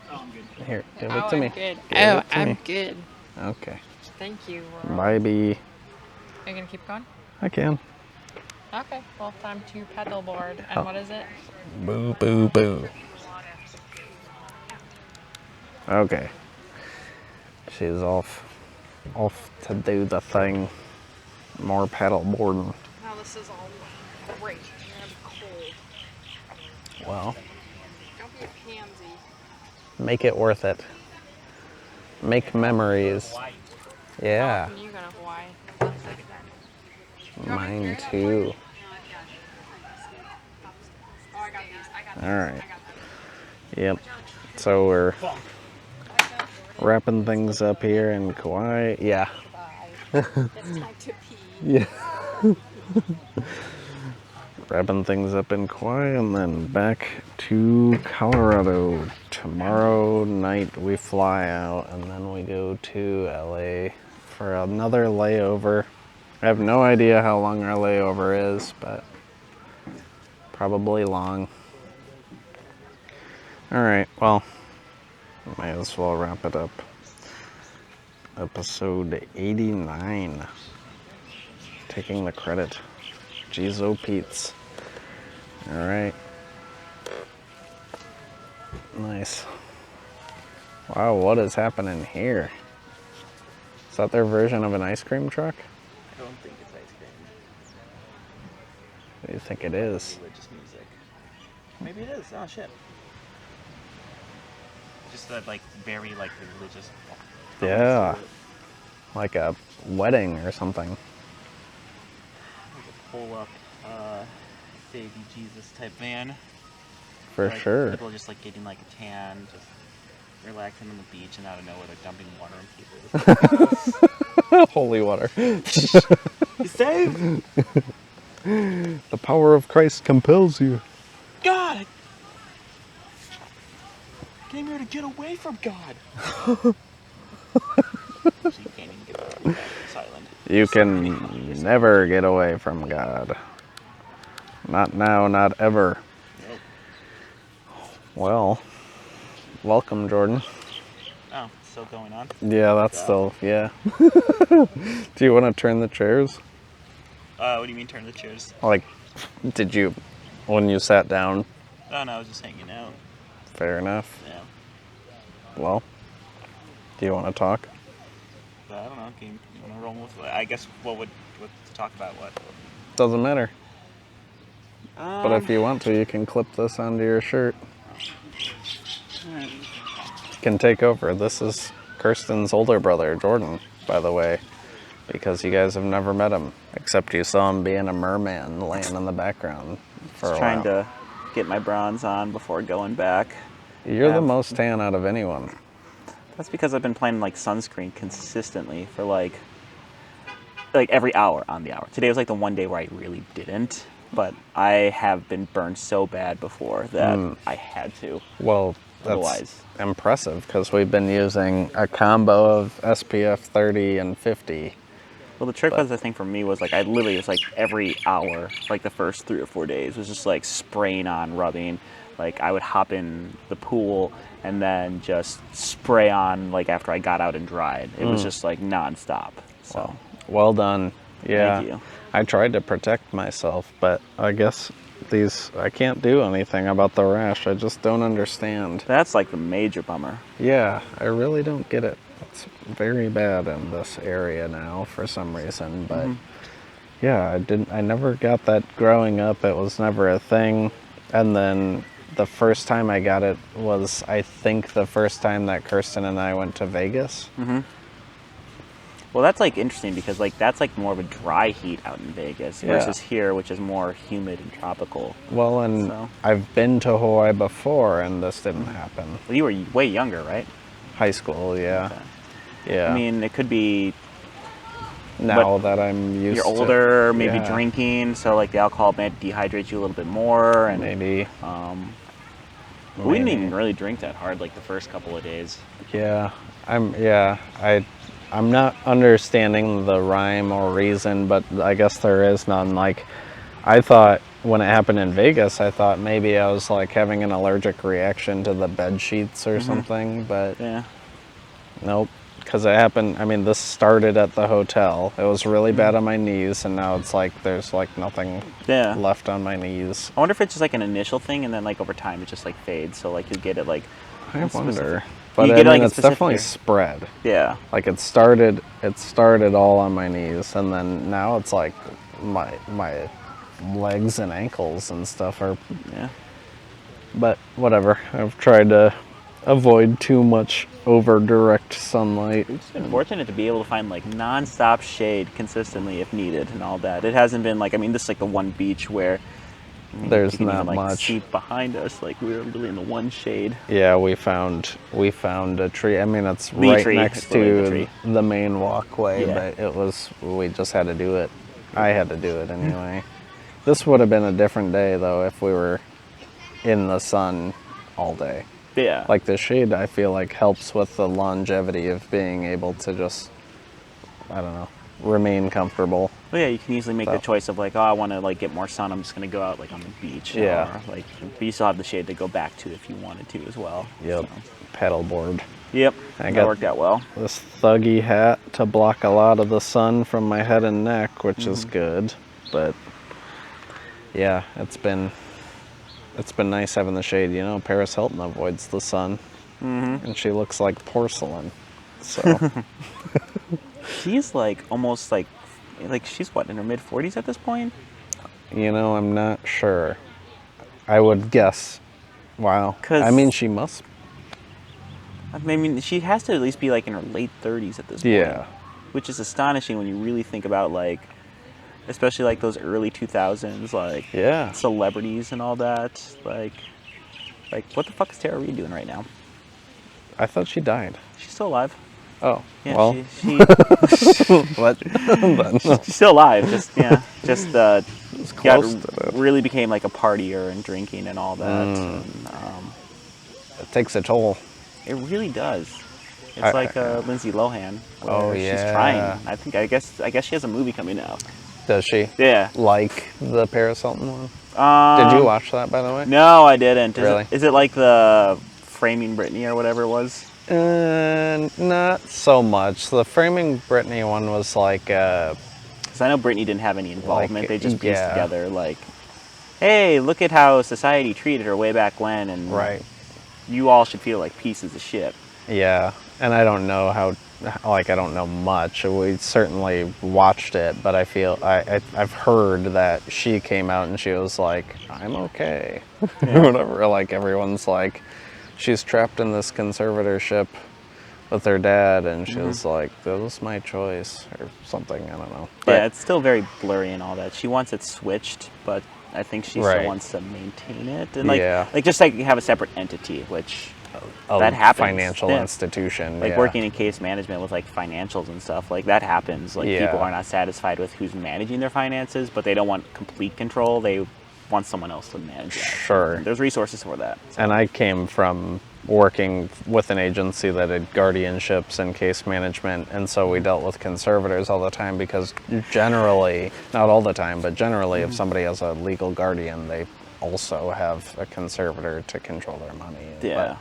Here, give Oh, it to me. I'm good. Give Oh, it to I'm me. good. Okay. Thank you. Bye, bee. Are you gonna keep going? I can. Okay. Well, time to paddleboard. And Oh. what is it? Boo, boo, boo. Okay. She's off to do the thing. More paddle boarding. Now this is all great. You're gonna be cold. Well, Don't be a pansy. make it worth it. Make memories. Yeah, How often are you going to Hawaii? mine too. Oh, I got these. I got All right. Yep. So we're wrapping things up here in Kaua'i. Yeah. It's time to pee. Yeah. Wrapping things up in Kaua'i and then back to Colorado. Tomorrow night we fly out and then we go to LA for another layover. I have no idea how long our layover is, but probably long. All right, well, might as well wrap it up. Episode 89. Taking the credit. Jizo Pete's. All right. Nice. Wow, what is happening here? Is that their version of an ice cream truck? I don't think it's ice cream. What do you think it is? Religious music. Maybe it is. Oh shit. Just that like very like religious. Yeah. Like a wedding or something. Like a pull up baby Jesus type van. For like, sure. People just like getting like a tan, just relaxing on the beach, and out of nowhere they're dumping water on people. Holy water. You saved? The power of Christ compels you. God! I came here to get away from God. So you can't even get away from God on this island. You can never get away from God. Not now, not ever. Nope. Well, welcome, Jordan. Oh, still going on? Yeah, that's still, yeah. Do you want to turn the chairs? What do you mean turn the chairs? Like, did you, when you sat down? Oh no, I was just hanging out. Fair enough. Yeah. Well, do you want to talk? But I don't know, you want to roll with it? I guess what to talk about what? Doesn't matter. But if you want to, you can clip this onto your shirt. Alright. You can take over. This is Kirsten's older brother, Jordan, by the way, because you guys have never met him, except you saw him being a merman laying in the background for a while. Trying to get my bronze on before going back. You're the most tan out of anyone. That's because I've been playing like sunscreen consistently for like every hour on the hour. Today was like the one day where I really didn't, but I have been burned so bad before that I had to. Well, that's Otherwise. impressive because we've been using a combo of SPF 30 and 50. Well, the trick was, I think, for me was like I literally was like every hour, like the first 3 or 4 days, was just like spraying on, rubbing. Like I would hop in the pool and then just spray on like after I got out and dried. It was just like nonstop. So Well done. Yeah. Thank you. I tried to protect myself, but I guess I can't do anything about the rash. I just don't understand. That's like the major bummer. Yeah, I really don't get it. It's very bad in this area now for some reason, but yeah, I never got that growing up. It was never a thing. And then the first time I got it was, I think, the first time that Kirsten and I went to Vegas. Well, that's like interesting because like that's like more of a dry heat out in Vegas versus here, which is more humid and tropical. Well, and So- I've been to Hawaii before, and this didn't happen. Well, you were way younger, right? High school, yeah. Okay. Yeah. I mean, it could be now that I'm used you're to older, maybe yeah, drinking, so like the alcohol might dehydrate you a little bit more, and maybe. we didn't maybe. even really drink that hard like the first couple of days. Yeah. I'm not understanding the rhyme or reason, but I guess there is none. Like, I thought when it happened in Vegas, I thought maybe I was like having an allergic reaction to the bed sheets or something, but Yeah. nope. Because it happened, I mean, this started at the hotel. It was really bad on my knees, and now it's like there's like nothing Yeah. left on my knees. I wonder if it's just like an initial thing, and then like over time it just like fades. So like you get it like. I in wonder. specific- But You I get, mean, like, a it's definitely specific- spread. Yeah. Like it started all on my knees, and then now it's like my legs and ankles and stuff are. Yeah. But whatever. I've tried to avoid too much over direct sunlight. It's been fortunate to be able to find like non-stop shade consistently if needed and all that. It hasn't been like, I mean, this is like the one beach where I mean, There's you can not even, like, much. see behind us, like we were really in the one shade. Yeah, we found a tree. I mean, it's The right tree. next It's literally the to tree. the main walkway, Yeah. but we just had to do it. I had to do it anyway. This would have been a different day though if we were in the sun all day. Yeah. Like the shade, I feel like helps with the longevity of being able to just, I don't know, remain comfortable. Well, yeah, you can easily make the So- choice of like, oh, I want to like get more sun. I'm just gonna go out like on the beach. Yeah. Or, like, but you still have the shade to go back to if you wanted to as well. Yep. So. Paddleboard. Yep. I That got- worked out well. This thuggy hat to block a lot of the sun from my head and neck, which is good. But yeah, it's been nice having the shade. You know, Paris Hilton avoids the sun, and she looks like porcelain. So She's like almost like she's what, in her mid 40s at this point? you know, I'm not sure. I would guess. Wow. 'Cause- I mean, she must. I mean, she has to at least be like in her late 30s at this point. Yeah. Which is astonishing when you really think about like, especially like those early 2000s, like Yeah. celebrities and all that. Like what the fuck is Tara Reid doing right now? I thought she died. She's still alive. Oh. Yeah, well. she What? she's still alive. Just got close to it. really became like a partier and drinking and all that. And, It takes a toll. it really does. It's I- like Lindsay Lohan. Where Oh, she's yeah. trying. I guess she has a movie coming out. Does she? Yeah. Like the Paris Hilton one? Did you watch that, by the way? No, I didn't. Really? Is it like the Framing Britney or whatever it was? Not so much. The Framing Britney one was like, Because I know Britney didn't have any involvement. Like, They just pieced yeah. together like, hey, look at how society treated her way back when, and right. you all should feel like pieces of shit. Yeah. And I don't know I don't know much. We certainly watched it, but I feel, I've heard that she came out and she was like, I'm okay. Whatever. Like everyone's like, she's trapped in this conservatorship with her dad, and she was like, that was my choice or something. I don't know. But, Yeah, it's still very blurry and all that. She wants it switched, but I think she Right. still wants to maintain it. And like, Yeah. like just like you have a separate entity, which a that happens. financial Yeah. institution. like yeah. working in case management with like financials and stuff, like that happens. Like Yeah. people are not satisfied with who's managing their finances, but they don't want complete control. They want someone else to manage that. Sure. There's resources for that. And I came from working with an agency that had guardianships and case management, and so we dealt with conservators all the time because generally, not all the time, but generally if somebody has a legal guardian, they also have a conservator to control their money. Yeah. But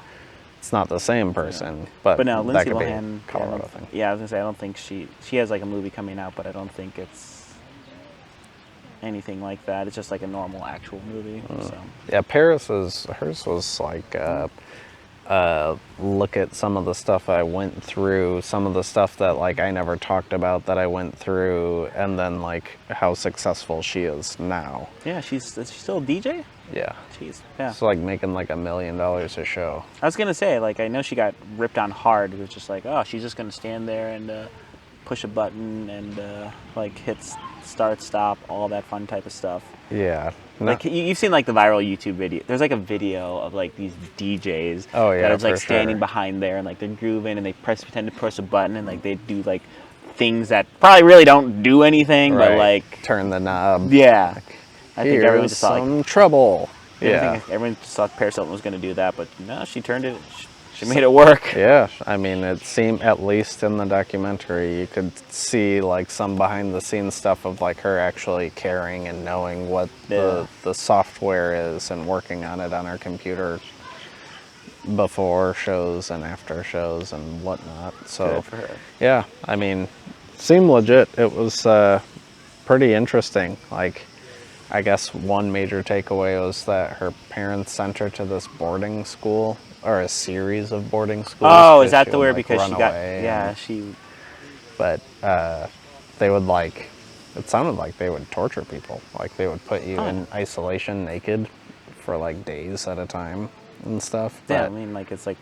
it's not the same person, but But no, that Lindsay could be a Lohan, Colorado thing. yeah, I was gonna say I don't think she has like a movie coming out, but I don't think it's anything like that. It's just like a normal actual movie. So Yeah, hers was like, look at some of the stuff I went through, some of the stuff that like I never talked about that I went through, and then like how successful she is now. yeah, is she still a DJ? Yeah. Jeez, yeah. It's like making like $1 million a show. I was gonna say, like, I know she got ripped on hard. It was just like, oh, she's just gonna stand there and push a button and like hit start, stop, all that fun type of stuff. Yeah. Like you've seen like the viral YouTube video. There's like a video of like these DJs Oh, yeah, that are like for standing sure. behind there and like they're grooving and they pretend to press a button and like they do like things that probably really don't do anything, but Right. like turn the knob. yeah. I think everyone Here's just thought some like trouble. I Yeah. think everyone just thought Paris Hilton was gonna do that, but no, she turned it. She made it work. Yeah, I mean, it seemed, at least in the documentary, you could see like some behind the scenes stuff of like her actually caring and knowing what Yeah. the software is and working on it on her computer before shows and after shows and whatnot. So, Good for her. yeah, I mean, seemed legit. It was pretty interesting. Like, I guess one major takeaway was that her parents sent her to this boarding school, or a series of boarding schools. Oh, is that she the would, where like, because run she got away yeah, and- she But they would like, it sounded like they would torture people. Like they would put you Oh. in isolation naked for like days at a time and stuff. yeah, I But mean like it's like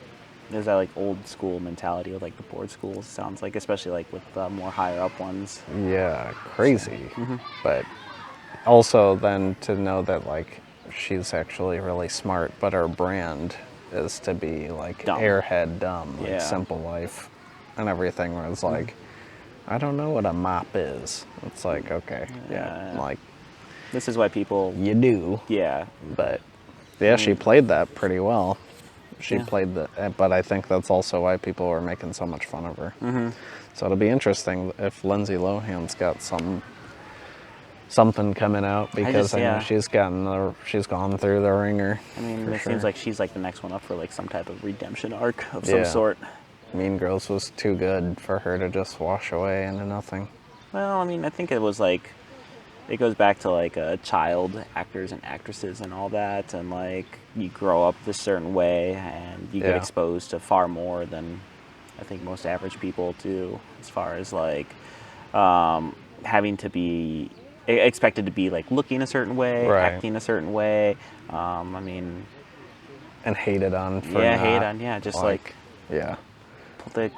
there's that like old school mentality with like the board schools, sounds like, especially like with more higher up ones. yeah, crazy. Mm-hmm. But also then to know that like she's actually really smart, but her brand is to be like Dumb. airhead dumb, like Yeah. simple life and everything, where it's like, I don't know what a mop is. It's like, okay, yeah, like, This is why people, you do, yeah. but yeah, she played that pretty well. She Yeah. played the, but I think that's also why people were making so much fun of her. Mm-hmm. So it'll be interesting if Lindsay Lohan's got something coming out, because I know she's gone through the ringer. I mean, for it sure. seems like she's like the next one up for like some type of redemption arc of some Yeah. sort. Mean Girls was too good for her to just wash away into nothing. Well, I mean, I think it was like, it goes back to like child actors and actresses and all that, and like you grow up this certain way and you get Yeah. exposed to far more than I think most average people do, as far as like having to be expected to be like looking a certain way, Right. acting a certain way. I mean, And hated on for yeah, not, hate on, yeah, just like yeah.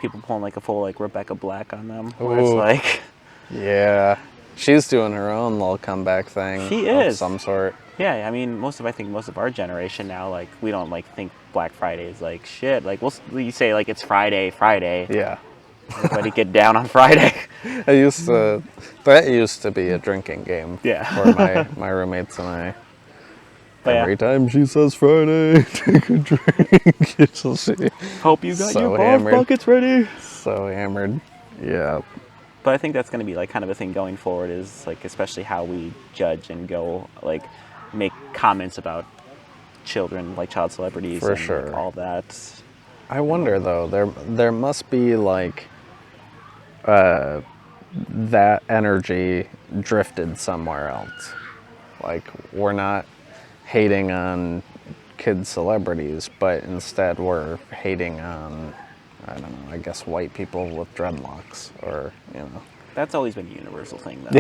people pulling like a full like Rebecca Black on them, where it's Ooh. like, Yeah. She's doing her own little comeback thing. She of is. some sort. yeah, I mean, I think most of our generation now, like, we don't like think Black Friday is like shit. Like, we say like it's Friday. Yeah. Everybody get down on Friday. That used to be a drinking game Yeah. for my roommates and I. But Every yeah, time she says Friday, take a drink. You'll see. hope you got So your hammered. buckets ready. So hammered. Yeah. But I think that's going to be like kind of a thing going forward, is like especially how we judge and go like make comments about children, like child celebrities, For and sure. like all that. I wonder though, there must be like that energy drifted somewhere else. Like, we're not hating on kid celebrities, but instead we're hating on, I don't know, I guess white people with dreadlocks, or, you know. That's always been a universal thing, though.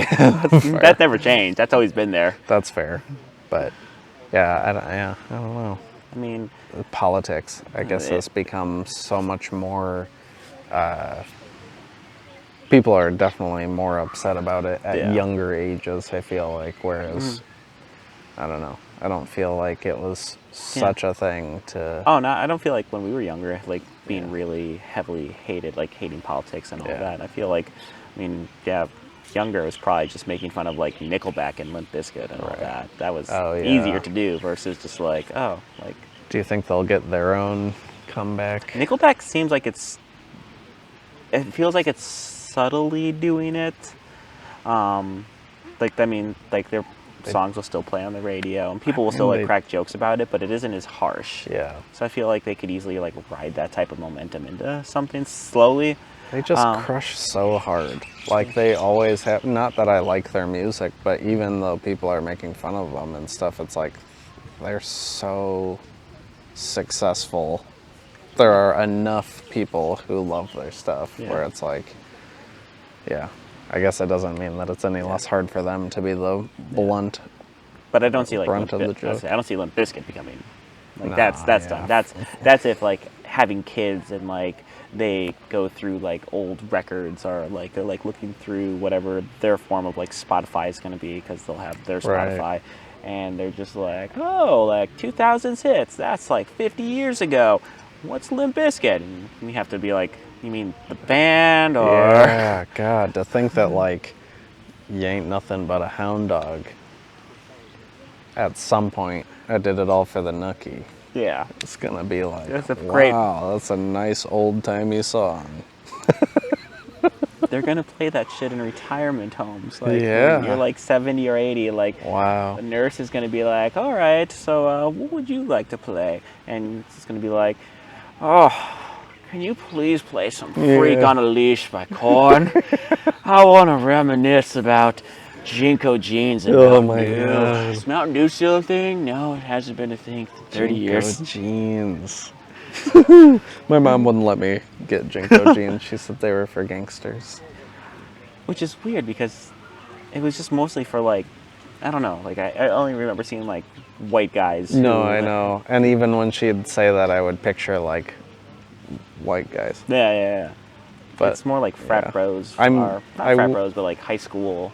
That never changed. That's always been there. That's fair. But yeah, I don't know. I mean, Politics, I guess, it- has become so much more. People are definitely more upset about it at Yeah. younger ages, I feel like, whereas, I don't know, I don't feel like it was such a thing to. oh no, I don't feel like when we were younger, like being really heavily hated, like hating politics and all Yeah. that. I feel like, I mean, yeah, younger was probably just making fun of like Nickelback and Limp Bizkit and all Right. that. That was Oh, yeah. easier to do versus just like, oh, like Do you think they'll get their own comeback? Nickelback seems like it feels like it's subtly doing it. Like, I mean, like their songs will still play on the radio and people will still like they- crack jokes about it, but it isn't as harsh. Yeah. So I feel like they could easily like ride that type of momentum into something slowly. They just crush so hard. Like, they always have. Not that I like their music, but even though people are making fun of them and stuff, it's like they're so successful. There are enough people who love their stuff where Yeah. it's like, yeah, I guess it doesn't mean that it's any less hard for them to be the blunt. But I don't see like Brunt of the joke. I don't see Limp Bizkit becoming like Nah, that's yeah. done. That's if like having kids and like they go through like old records, or like they're like looking through whatever their form of like Spotify is going to be, because they'll have their Spotify. Right. And they're just like, oh, like 2000s hits. That's like 50 years ago. What's Limp Bizkit? And you have to be like, you mean the band, or Yeah, God, to think that, like, you ain't nothing but a hound dog. At some point, I did it all for the nookie. yeah. It's gonna be like, That's a great- wow, that's a nice old-timey song. They're gonna play that shit in retirement homes. Like, Yeah. when you're like 70 or 80, like Wow. the nurse is gonna be like, all right, so what would you like to play? And it's gonna be like, oh, can you please play some Freak Yeah. on a Leash by Korn? I want to reminisce about Jinko jeans and Oh Mountain my Dew. God. Is Mountain Dew still a thing? No, it hasn't been a thing for 30 years. Jinko jeans. My mom wouldn't let me get Jinko jeans. She said they were for gangsters. Which is weird, because it was just mostly for like, I don't know, like I only remember seeing like white guys. No, who, I know. And even when she'd say that, I would picture, like, white guys. Yeah. But, it's more like frat yeah. bros, I'm- or not I frat w- bros, but like high school.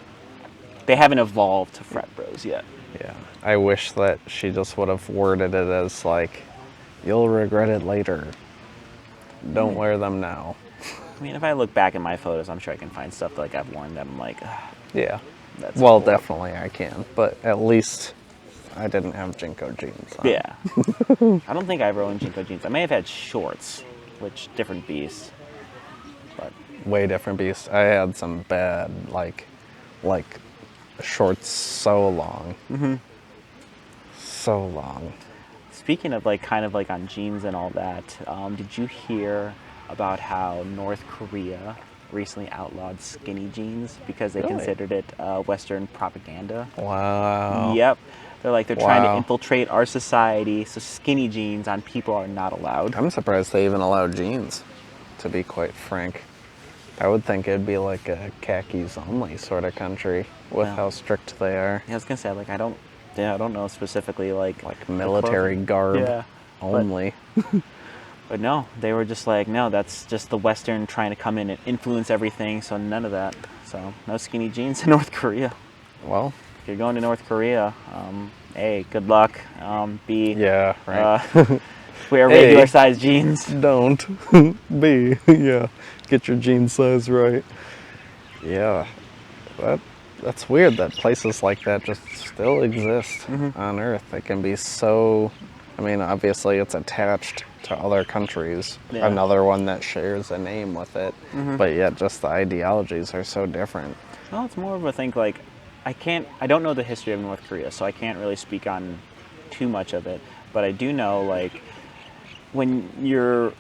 They haven't evolved to frat bros yet. Yeah. I wish that she just would have worded it as like, you'll regret it later. Don't wear them now. I mean, if I look back at my photos, I'm sure I can find stuff that, like I've worn that I'm like, "Ugh, Yeah. that's Well, cool." definitely I can, but at least I didn't have Jinko jeans on. Yeah. I don't think I ever owned Jinko jeans. I may have had shorts, which different beast. But Way different beast. I had some bad, like shorts so long. Mm-hmm. So long. speaking of like kind of like on jeans and all that, did you hear about how North Korea recently outlawed skinny jeans because they Really? considered it Western propaganda? Wow. Yep. They're trying to Wow. infiltrate our society, so skinny jeans on people are not allowed. I'm surprised they even allow jeans, to be quite frank. I would think it'd be like a khakis only sort of country with Yeah. how strict they are. Yeah, I was gonna say like I don't know specifically like the Military clothing. garb Yeah. only. But no, they were just like, no, that's just the Western trying to come in and influence everything, so none of that. So no skinny jeans in North Korea. Well, If you're going to North Korea, A, good luck. B, yeah, right. wear A, regular size jeans. Don't. B, yeah. Get your jean size right. Yeah. That's weird that places like that just still exist on Earth. They can be so, I mean, obviously it's attached to other countries. Yeah. Another one that shares a name with it. But yet just the ideologies are so different. Well, it's more of a thing like, I don't know the history of North Korea, so I can't really speak on too much of it. But I do know, like, when you're,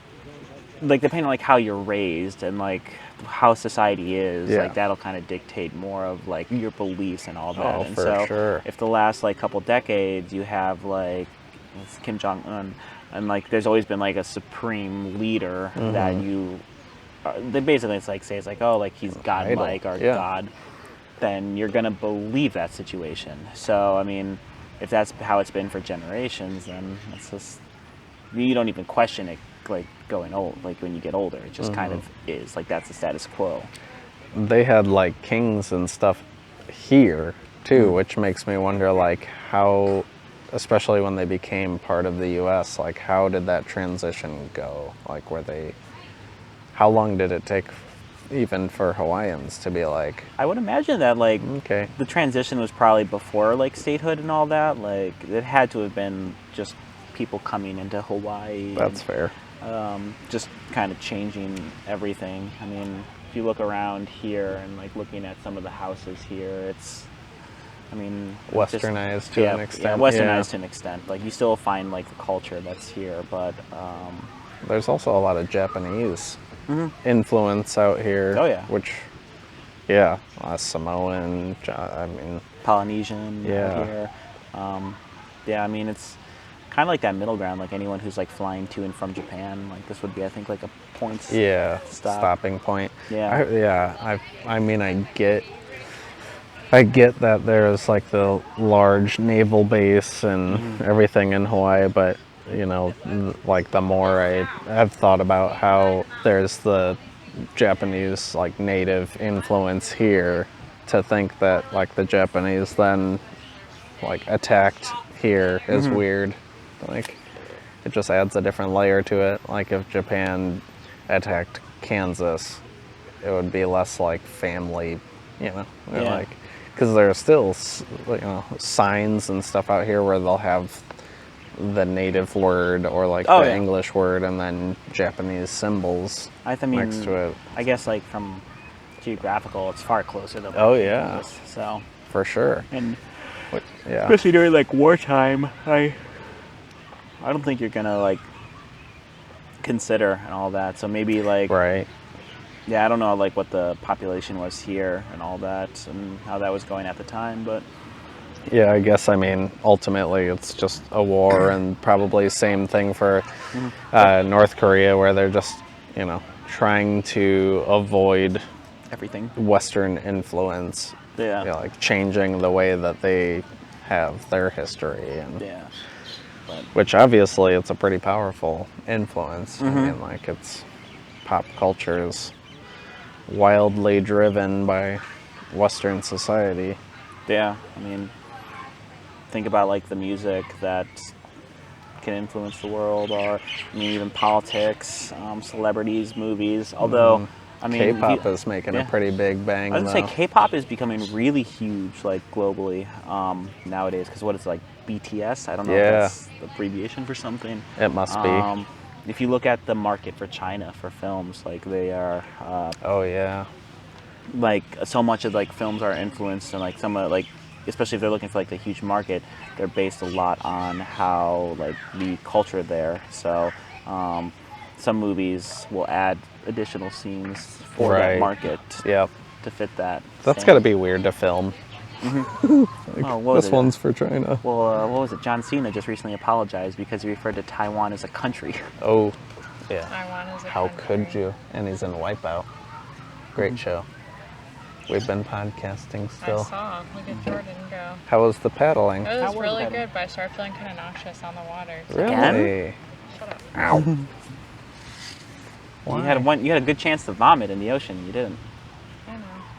like, depending on, like, how you're raised and, like, how society is, Yeah. like, that'll kind of dictate more of, like, your beliefs and all that. Oh, and for so sure. if the last, like, couple decades you have, like, it's Kim Jong-un, and, like, there's always been, like, a supreme leader that you, they basically, it's like, say, it's like, oh, like, he's godlike or yeah. God, then you're going to believe that situation. So, I mean, if that's how it's been for generations, then it's just, you don't even question it, like, going old, like, when you get older. It just kind of is. Like, that's the status quo. They had like kings and stuff here too, which makes me wonder like how, especially when they became part of the US, like how did that transition go? Like how long did it take even for Hawaiians to be like, I would imagine that, like, okay, the transition was probably before, like, statehood and all that. Like, it had to have been just people coming into Hawaii. that's fair. Just kind of changing everything. I mean, if you look around here and, like, looking at some of the houses here, it's, I mean, it's just- Westernized to an extent. Yeah, westernized yeah. to an extent. Like, you still find, like, the culture that's here, but There's also a lot of Japanese influence out here. Oh, yeah. Which, yeah, Samoan, I mean, Polynesian Yeah. out here. Yeah, I mean, it's kind of like that middle ground. Like, anyone who's, like, flying to and from Japan, like, this would be, I think, like a points. yeah, Stop. stopping point. Yeah. I mean, I get that there's like the large naval base and everything in Hawaii, but you know, like the more I've thought about how there's the Japanese like native influence here, to think that like the Japanese then like attacked here is weird. Like it just adds a different layer to it. Like if Japan attacked Kansas, it would be less like family, you know, Yeah. like because there are still signs and stuff out here where they'll have the native word or like Oh, the yeah. English word and then Japanese symbols I mean, next to it. I guess, like, from geographical, it's far closer than Oh, what yeah. it is. So, For sure. and Yeah. especially during, like, wartime, I don't think you're gonna, like, consider and all that. So maybe, like, Right. yeah, I don't know, like, what the population was here and all that and how that was going at the time, but Yeah, I guess, I mean, ultimately it's just a war, and probably same thing for North Korea, where they're just, you know, trying to avoid everything. Western influence, Yeah. you know, like changing the way that they have their history, and Yeah. But which obviously it's a pretty powerful influence. I mean, like it's pop culture is wildly driven by Western society. yeah, I mean, think about like the music that can influence the world, or I mean even politics, celebrities, movies. Although, I mean, K-pop is making a pretty big bang. I was gonna though. say K-pop is becoming really huge, like globally nowadays. Because what is it, like BTS? I don't know if that's the abbreviation for something. It must be. If you look at the market for China for films, like they are, Oh yeah. like so much of like films are influenced, and like some of like, especially if they're looking for like the huge market, they're based a lot on how like the culture there. So some movies will add additional scenes for that Right. market Yep. to fit that. That's got to be weird to film. Oh, what was This it? one's for China. Well, what was it? John Cena just recently apologized because he referred to Taiwan as a country. Oh, yeah. Taiwan is a How country. could you? And he's in Wipeout. Great show. We've been podcasting still. I saw. Look at Jordan go. How was the paddling? It was was really that? good, but I started feeling kind of nauseous on the water. Really? Shut up. Ow. You had a good chance to vomit in the ocean. You didn't. I know.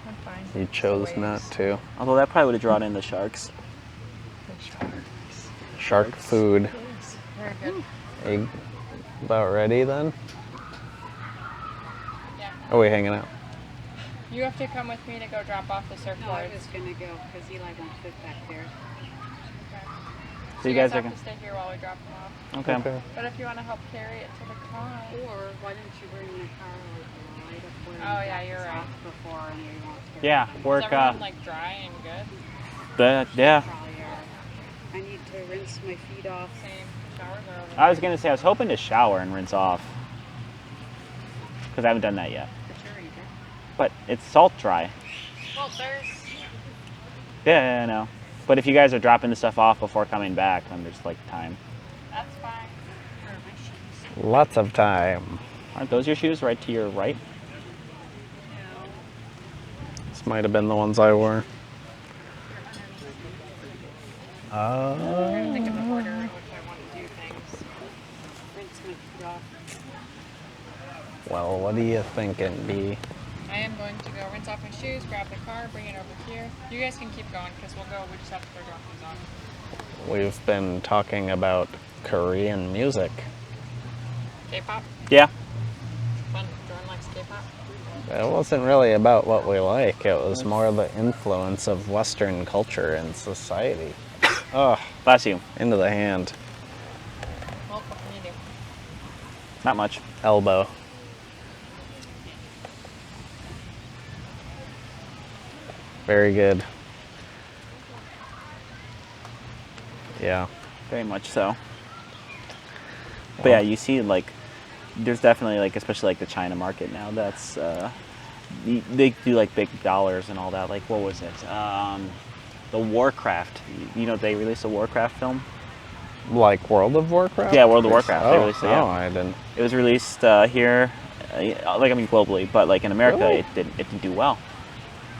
I'm fine. You chose not to. Although that probably would have drawn in the sharks. Shark food. Very good. Are you about ready then? Yeah. Are we hanging out? You have to come with me to go drop off the No, I surfboards. was gonna go because Eli won't fit back there. So you guys guys are have to stay here while we drop them off. okay. But if you want to help carry it to the car. Or why don't you bring the car like right up where Oh, you yeah, got you're this right. off before and we won't carry Yeah, it. work. Is everyone like dry and good? Yeah. Probably are. I need to rinse my feet off. Same. Showers are over. I was gonna say I was hoping to shower and rinse off because I haven't done that yet. For sure you did. But it's salt dry. Well, there's. Yeah, I know. But if you guys are dropping the stuff off before coming back, then there's like time. That's fine. Or my shoes. Lots of time. Aren't those your shoes right to your right? No. This might have been the ones I wore. I'm trying to think of the order in which I want to do things. Rinse my feet off. Well, what are you thinking, B? I am going to go rinse off my shoes, grab the car, bring it over here. You guys can keep going because we'll go. We just have to go drop these off. We've been talking about Korean music. K-pop? Yeah. Fun. Jordan likes K-pop. It wasn't really about what we like. It was more the influence of Western culture and society. Oh, Bless you. into the hand. Well, what can you do? Not much. Elbow. Very good. Yeah. Very much so. But yeah, you see, like, there's definitely, like, especially like the China market now. That's they do like big dollars and all that. Like, what was it? The Warcraft. You know, they released a Warcraft film. Like World of Warcraft? Yeah, World of Warcraft. They Oh, released it, yeah. I didn't. It was released here, like I mean globally, but like in America, Really? it didn't do well.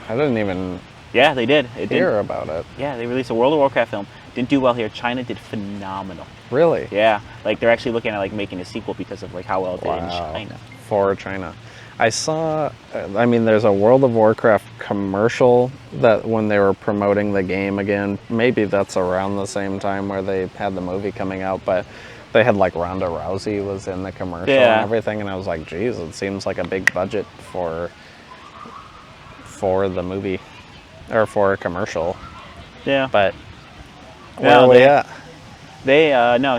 I didn't even Yeah, they did. It hear did. about it. Yeah, they released a World of Warcraft film. Didn't do well here. China did phenomenal. Really? Yeah, like they're actually looking at like making a sequel because of like how well it did in Wow. China. For China. I saw, I mean, there's a World of Warcraft commercial that when they were promoting the game again, maybe that's around the same time where they had the movie coming out, but they had like Ronda Rousey was in the commercial Yeah. and everything, and I was like, geez, it seems like a big budget for the movie, or for a commercial, Yeah, but where No, are we they- at? they no,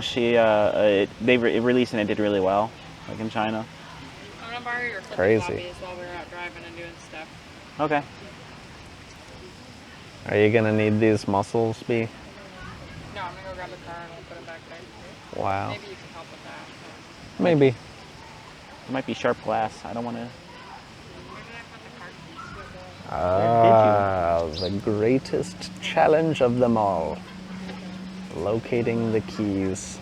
they released and it did really well, like in China. I'm gonna borrow your flipping Crazy. floppies while we're out driving and doing stuff. Okay. Are you gonna need these muscles, B? No, I'm gonna go grab the car and we'll put it back there. Wow. Maybe you can help with that. Maybe. It might be sharp glass. I don't want to. Where did I put the car keys? Ah, the greatest challenge of them all. Locating the keys.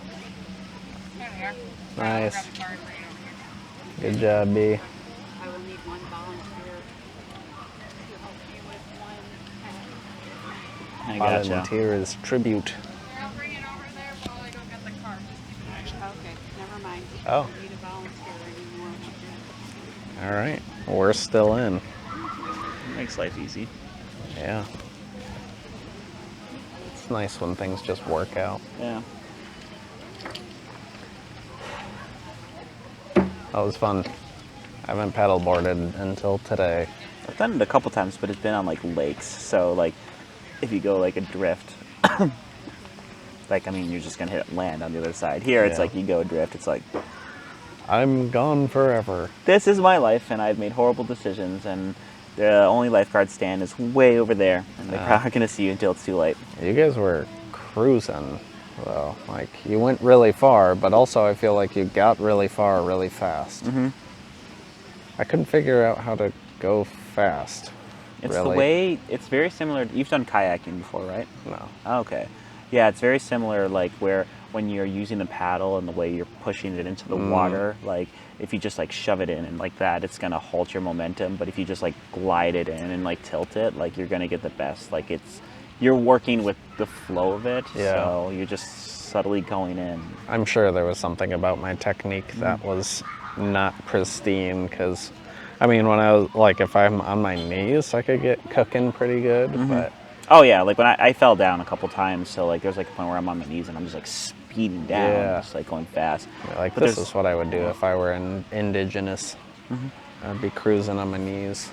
There we are. Nice. Grab the car and bring it over here. Good job, B. I will need one volunteer to help you with one. I gotcha. Volunteers tribute. Here, I'll bring it over there while I go get the car. Just keep it Okay, never mind. Oh. I don't need a volunteer anymore. All right. We're still in. Makes life easy. Yeah. It's nice when things just work out. Yeah. That was fun. I haven't paddleboarded until today. I've done it a couple times, but it's been on like lakes. So like, if you go like adrift, like I mean, you're just gonna hit land on the other side. Here, it's Yeah. like you go adrift. It's like I'm gone forever. this is my life, and I've made horrible decisions, and the only lifeguard stand is way over there, and they're probably not gonna see you until it's too late. You guys were cruising, though. Like, you went really far, but also I feel like you got really far really fast. Mm-hmm. I couldn't figure out how to go fast. It's really. the way. It's very similar. You've done kayaking before, right? No. Okay. Yeah, it's very similar, like where when you're using the paddle and the way you're pushing it into the water, like if you just like shove it in and like that, it's gonna halt your momentum. But if you just like glide it in and like tilt it, like you're gonna get the best. Like you're working with the flow of it, Yeah. so you're just subtly going in. I'm sure there was something about my technique that was not pristine, because, I mean, when I was, like, if I'm on my knees, I could get cooking pretty good, but... Oh yeah, like when I fell down a couple times, so like there's like a point where I'm on my knees and I'm just like speeding down, Yeah. just like going fast. Like, But this there's- is what I would do if I were indigenous. I'd be cruising on my knees.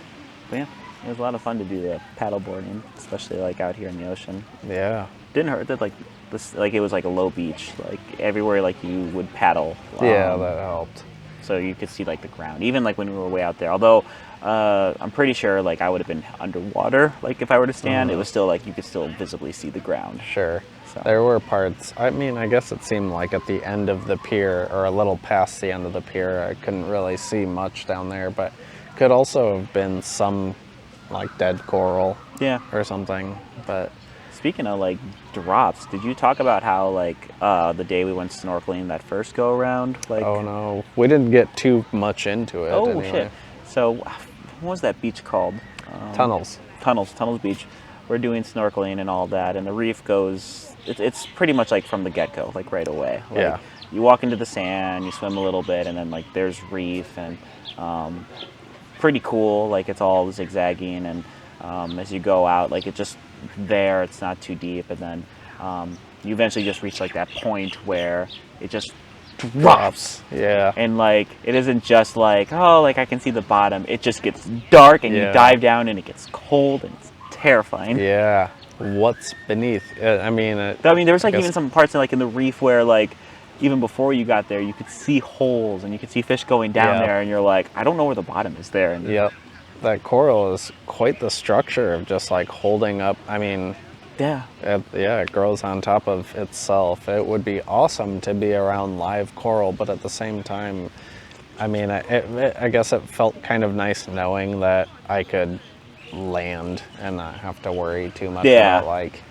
But yeah, it was a lot of fun to do the paddle boarding, especially like out here in the ocean. Yeah. Didn't hurt that like this, like it was like a low beach, like everywhere like you would paddle. Yeah, that helped. So you could see like the ground, even like when we were way out there. Although I'm pretty sure like I would have been underwater, like if I were to stand, it was still like you could still visibly see the ground. Sure. So. There were parts, I mean, I guess it seemed like at the end of the pier, or a little past the end of the pier, I couldn't really see much down there, but could also have been some, like, dead coral Yeah. or something, but... Speaking of like drops, did you talk about how like the day we went snorkeling that first go around? Like, Oh no, we didn't get too much into it. oh anyway. shit! So what was that beach called? Tunnels. Tunnels Beach. We're doing snorkeling and all that, and the reef goes. It's pretty much like from the get go, like right away. Like, Yeah. You walk into the sand, you swim a little bit, and then like there's reef and pretty cool. Like it's all zigzagging, and as you go out, like it just there, it's not too deep, and then you eventually just reach like that point where it just drops. Yeah. And like it isn't just like, oh, like I can see the bottom. It just gets dark and you Yeah. dive down and it gets cold and it's terrifying. Yeah. What's beneath? I mean, There was like I guess- even some parts like in the reef where like even before you got there, you could see holes and you could see fish going down Yeah. there, and you're like, I don't know where the bottom is there. And Yep. That coral is quite the structure of just like holding up. I mean, yeah, it grows on top of itself. It would be awesome to be around live coral, but at the same time, I mean, I guess it felt kind of nice knowing that I could land and not have to worry too much Yeah. about, like,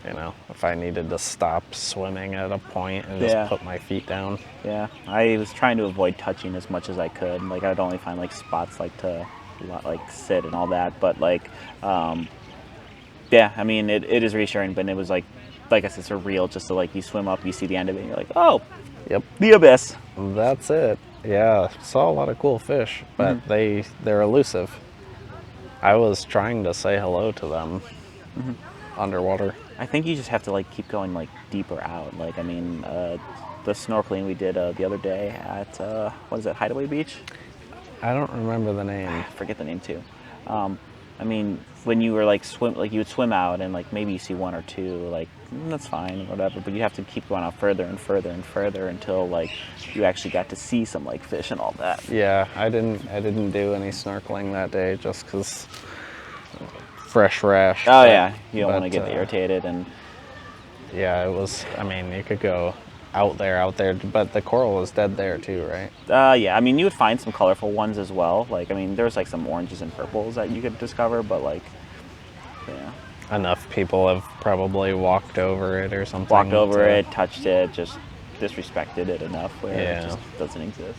you know, if I needed to stop swimming at a point and Yeah. just put my feet down. yeah. I was trying to avoid touching as much as I could. Like I'd only find like spots like to like sit and all that, but like yeah, I mean it is reassuring, but it was like I said, surreal just to like you swim up, you see the end of it and you're like, oh, Yep. the abyss. That's it. Yeah, saw a lot of cool fish, but they're elusive. I was trying to say hello to them underwater. I think you just have to like keep going like deeper out. Like I mean the snorkeling we did the other day at what is it, Hideaway Beach? I don't remember the name. I forget the name too. I mean, when you were like you would swim out and like maybe you see one or two, like that's fine, whatever. But you have to keep going out further and further and further until like you actually got to see some like fish and all that. Yeah, I didn't do any snorkeling that day just because fresh rash. Oh yeah, you don't want to but, get irritated and Yeah, it was. I mean, you could go out there, but the coral was dead there too, right? yeah. I mean, you would find some colorful ones as well. Like I mean, there's like some oranges and purples that you could discover, but like yeah. Enough people have probably walked over it or something. Walked over to- it, touched it, just disrespected it enough where Yeah. it just doesn't exist.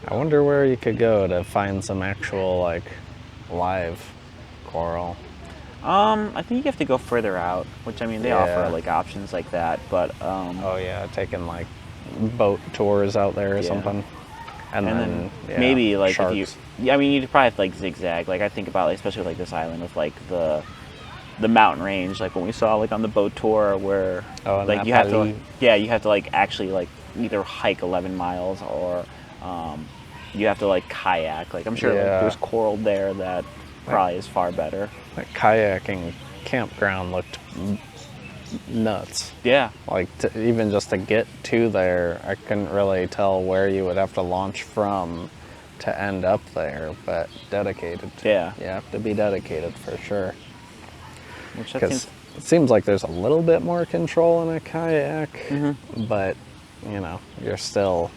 I wonder where you could go to find some actual like live coral. I think you have to go further out, which I mean they Yeah. offer like options like that, but Oh yeah, taking like boat tours out there or Yeah. something. And then yeah, maybe like sharks. if you, yeah, I mean you'd probably have to like zigzag. Like I think about like especially with, like this island with like the the mountain range, like when we saw like on the boat tour, where Oh, like you have to, like, yeah, you have to like actually like either hike 11 miles or you have to like kayak. Like I'm sure like, Yeah. there's coral there that probably is far better. That kayaking campground looked nuts. Yeah, Like even just to get to there, I couldn't really tell where you would have to launch from to end up there, but dedicated. Yeah. You have to be dedicated for sure. which that Because seems, it seems like there's a little bit more control in a kayak, Mm-hmm. but you know, you're still.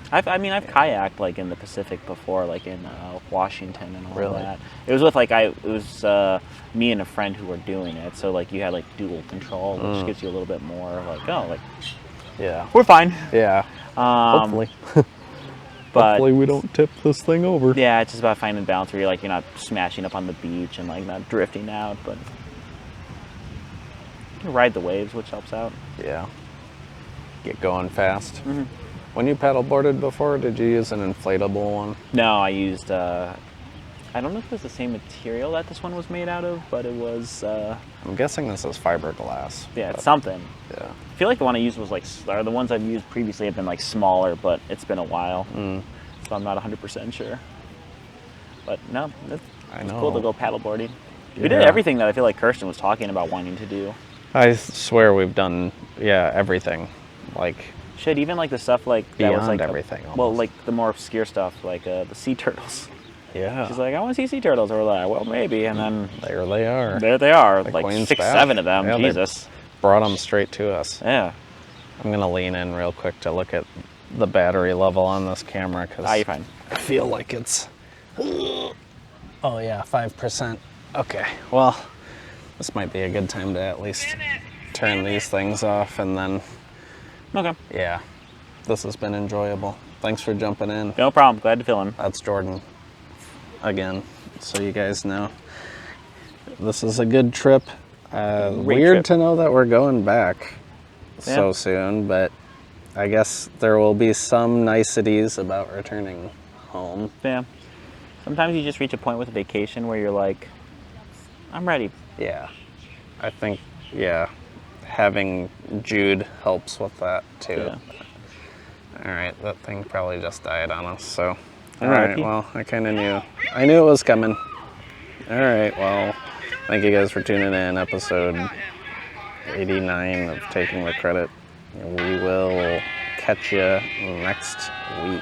I've kayaked like in the Pacific before, like in Washington and all Really? that. It was with like it was me and a friend who were doing it, so like you had like dual control, which gives you a little bit more like, oh, like Yeah. we're fine. Yeah. Hopefully. But Hopefully we don't tip this thing over. yeah, it's just about finding balance where you're not smashing up on the beach and like not drifting out, but you can ride the waves, which helps out. Yeah. Get going fast. Mm-hmm. When you paddleboarded before, did you use an inflatable one? No, I used I don't know if it was the same material that this one was made out of, but it was I'm guessing this is fiberglass. yeah, but, it's something. Yeah. I feel like the one I used was like, or the ones I've used previously have been like smaller, but it's been a while, so I'm not 100% sure. But no, it's cool to go paddleboarding. We did Yeah. everything that I feel like Kirsten was talking about wanting to do. I swear we've done, everything. Like, Shit, even like the stuff like that was Beyond like everything, well, almost. like the more obscure stuff, like the sea turtles. yeah. She's like, I want to see sea turtles. Or we're like, well, maybe, and then There they are. there they are, The like Queen's 6, Bath. 7 of them. Yeah, they Jesus. Brought them straight to us. Yeah. I'm going to lean in real quick to look at the battery level on this camera because You're fine. I feel like it's. Oh, yeah, 5%. Okay, well, this might be a good time to at least turn these things off and then, Okay. yeah, this has been enjoyable. Thanks for jumping in. No problem. Glad to fill in. That's Jordan again, so you guys know. This is a good trip. Weird trip. to know that we're going back so Yeah. soon, but I guess there will be some niceties about returning home. Yeah. Sometimes you just reach a point with a vacation where you're like, I'm ready. Yeah, I think, having Jude helps with that too. Yeah. All right, that thing probably just died on us, so. All right, R.I.P. well, I kind of knew. I knew it was coming. All right, well, thank you guys for tuning in. Episode 89 of Taking the Credit. We will catch you next week.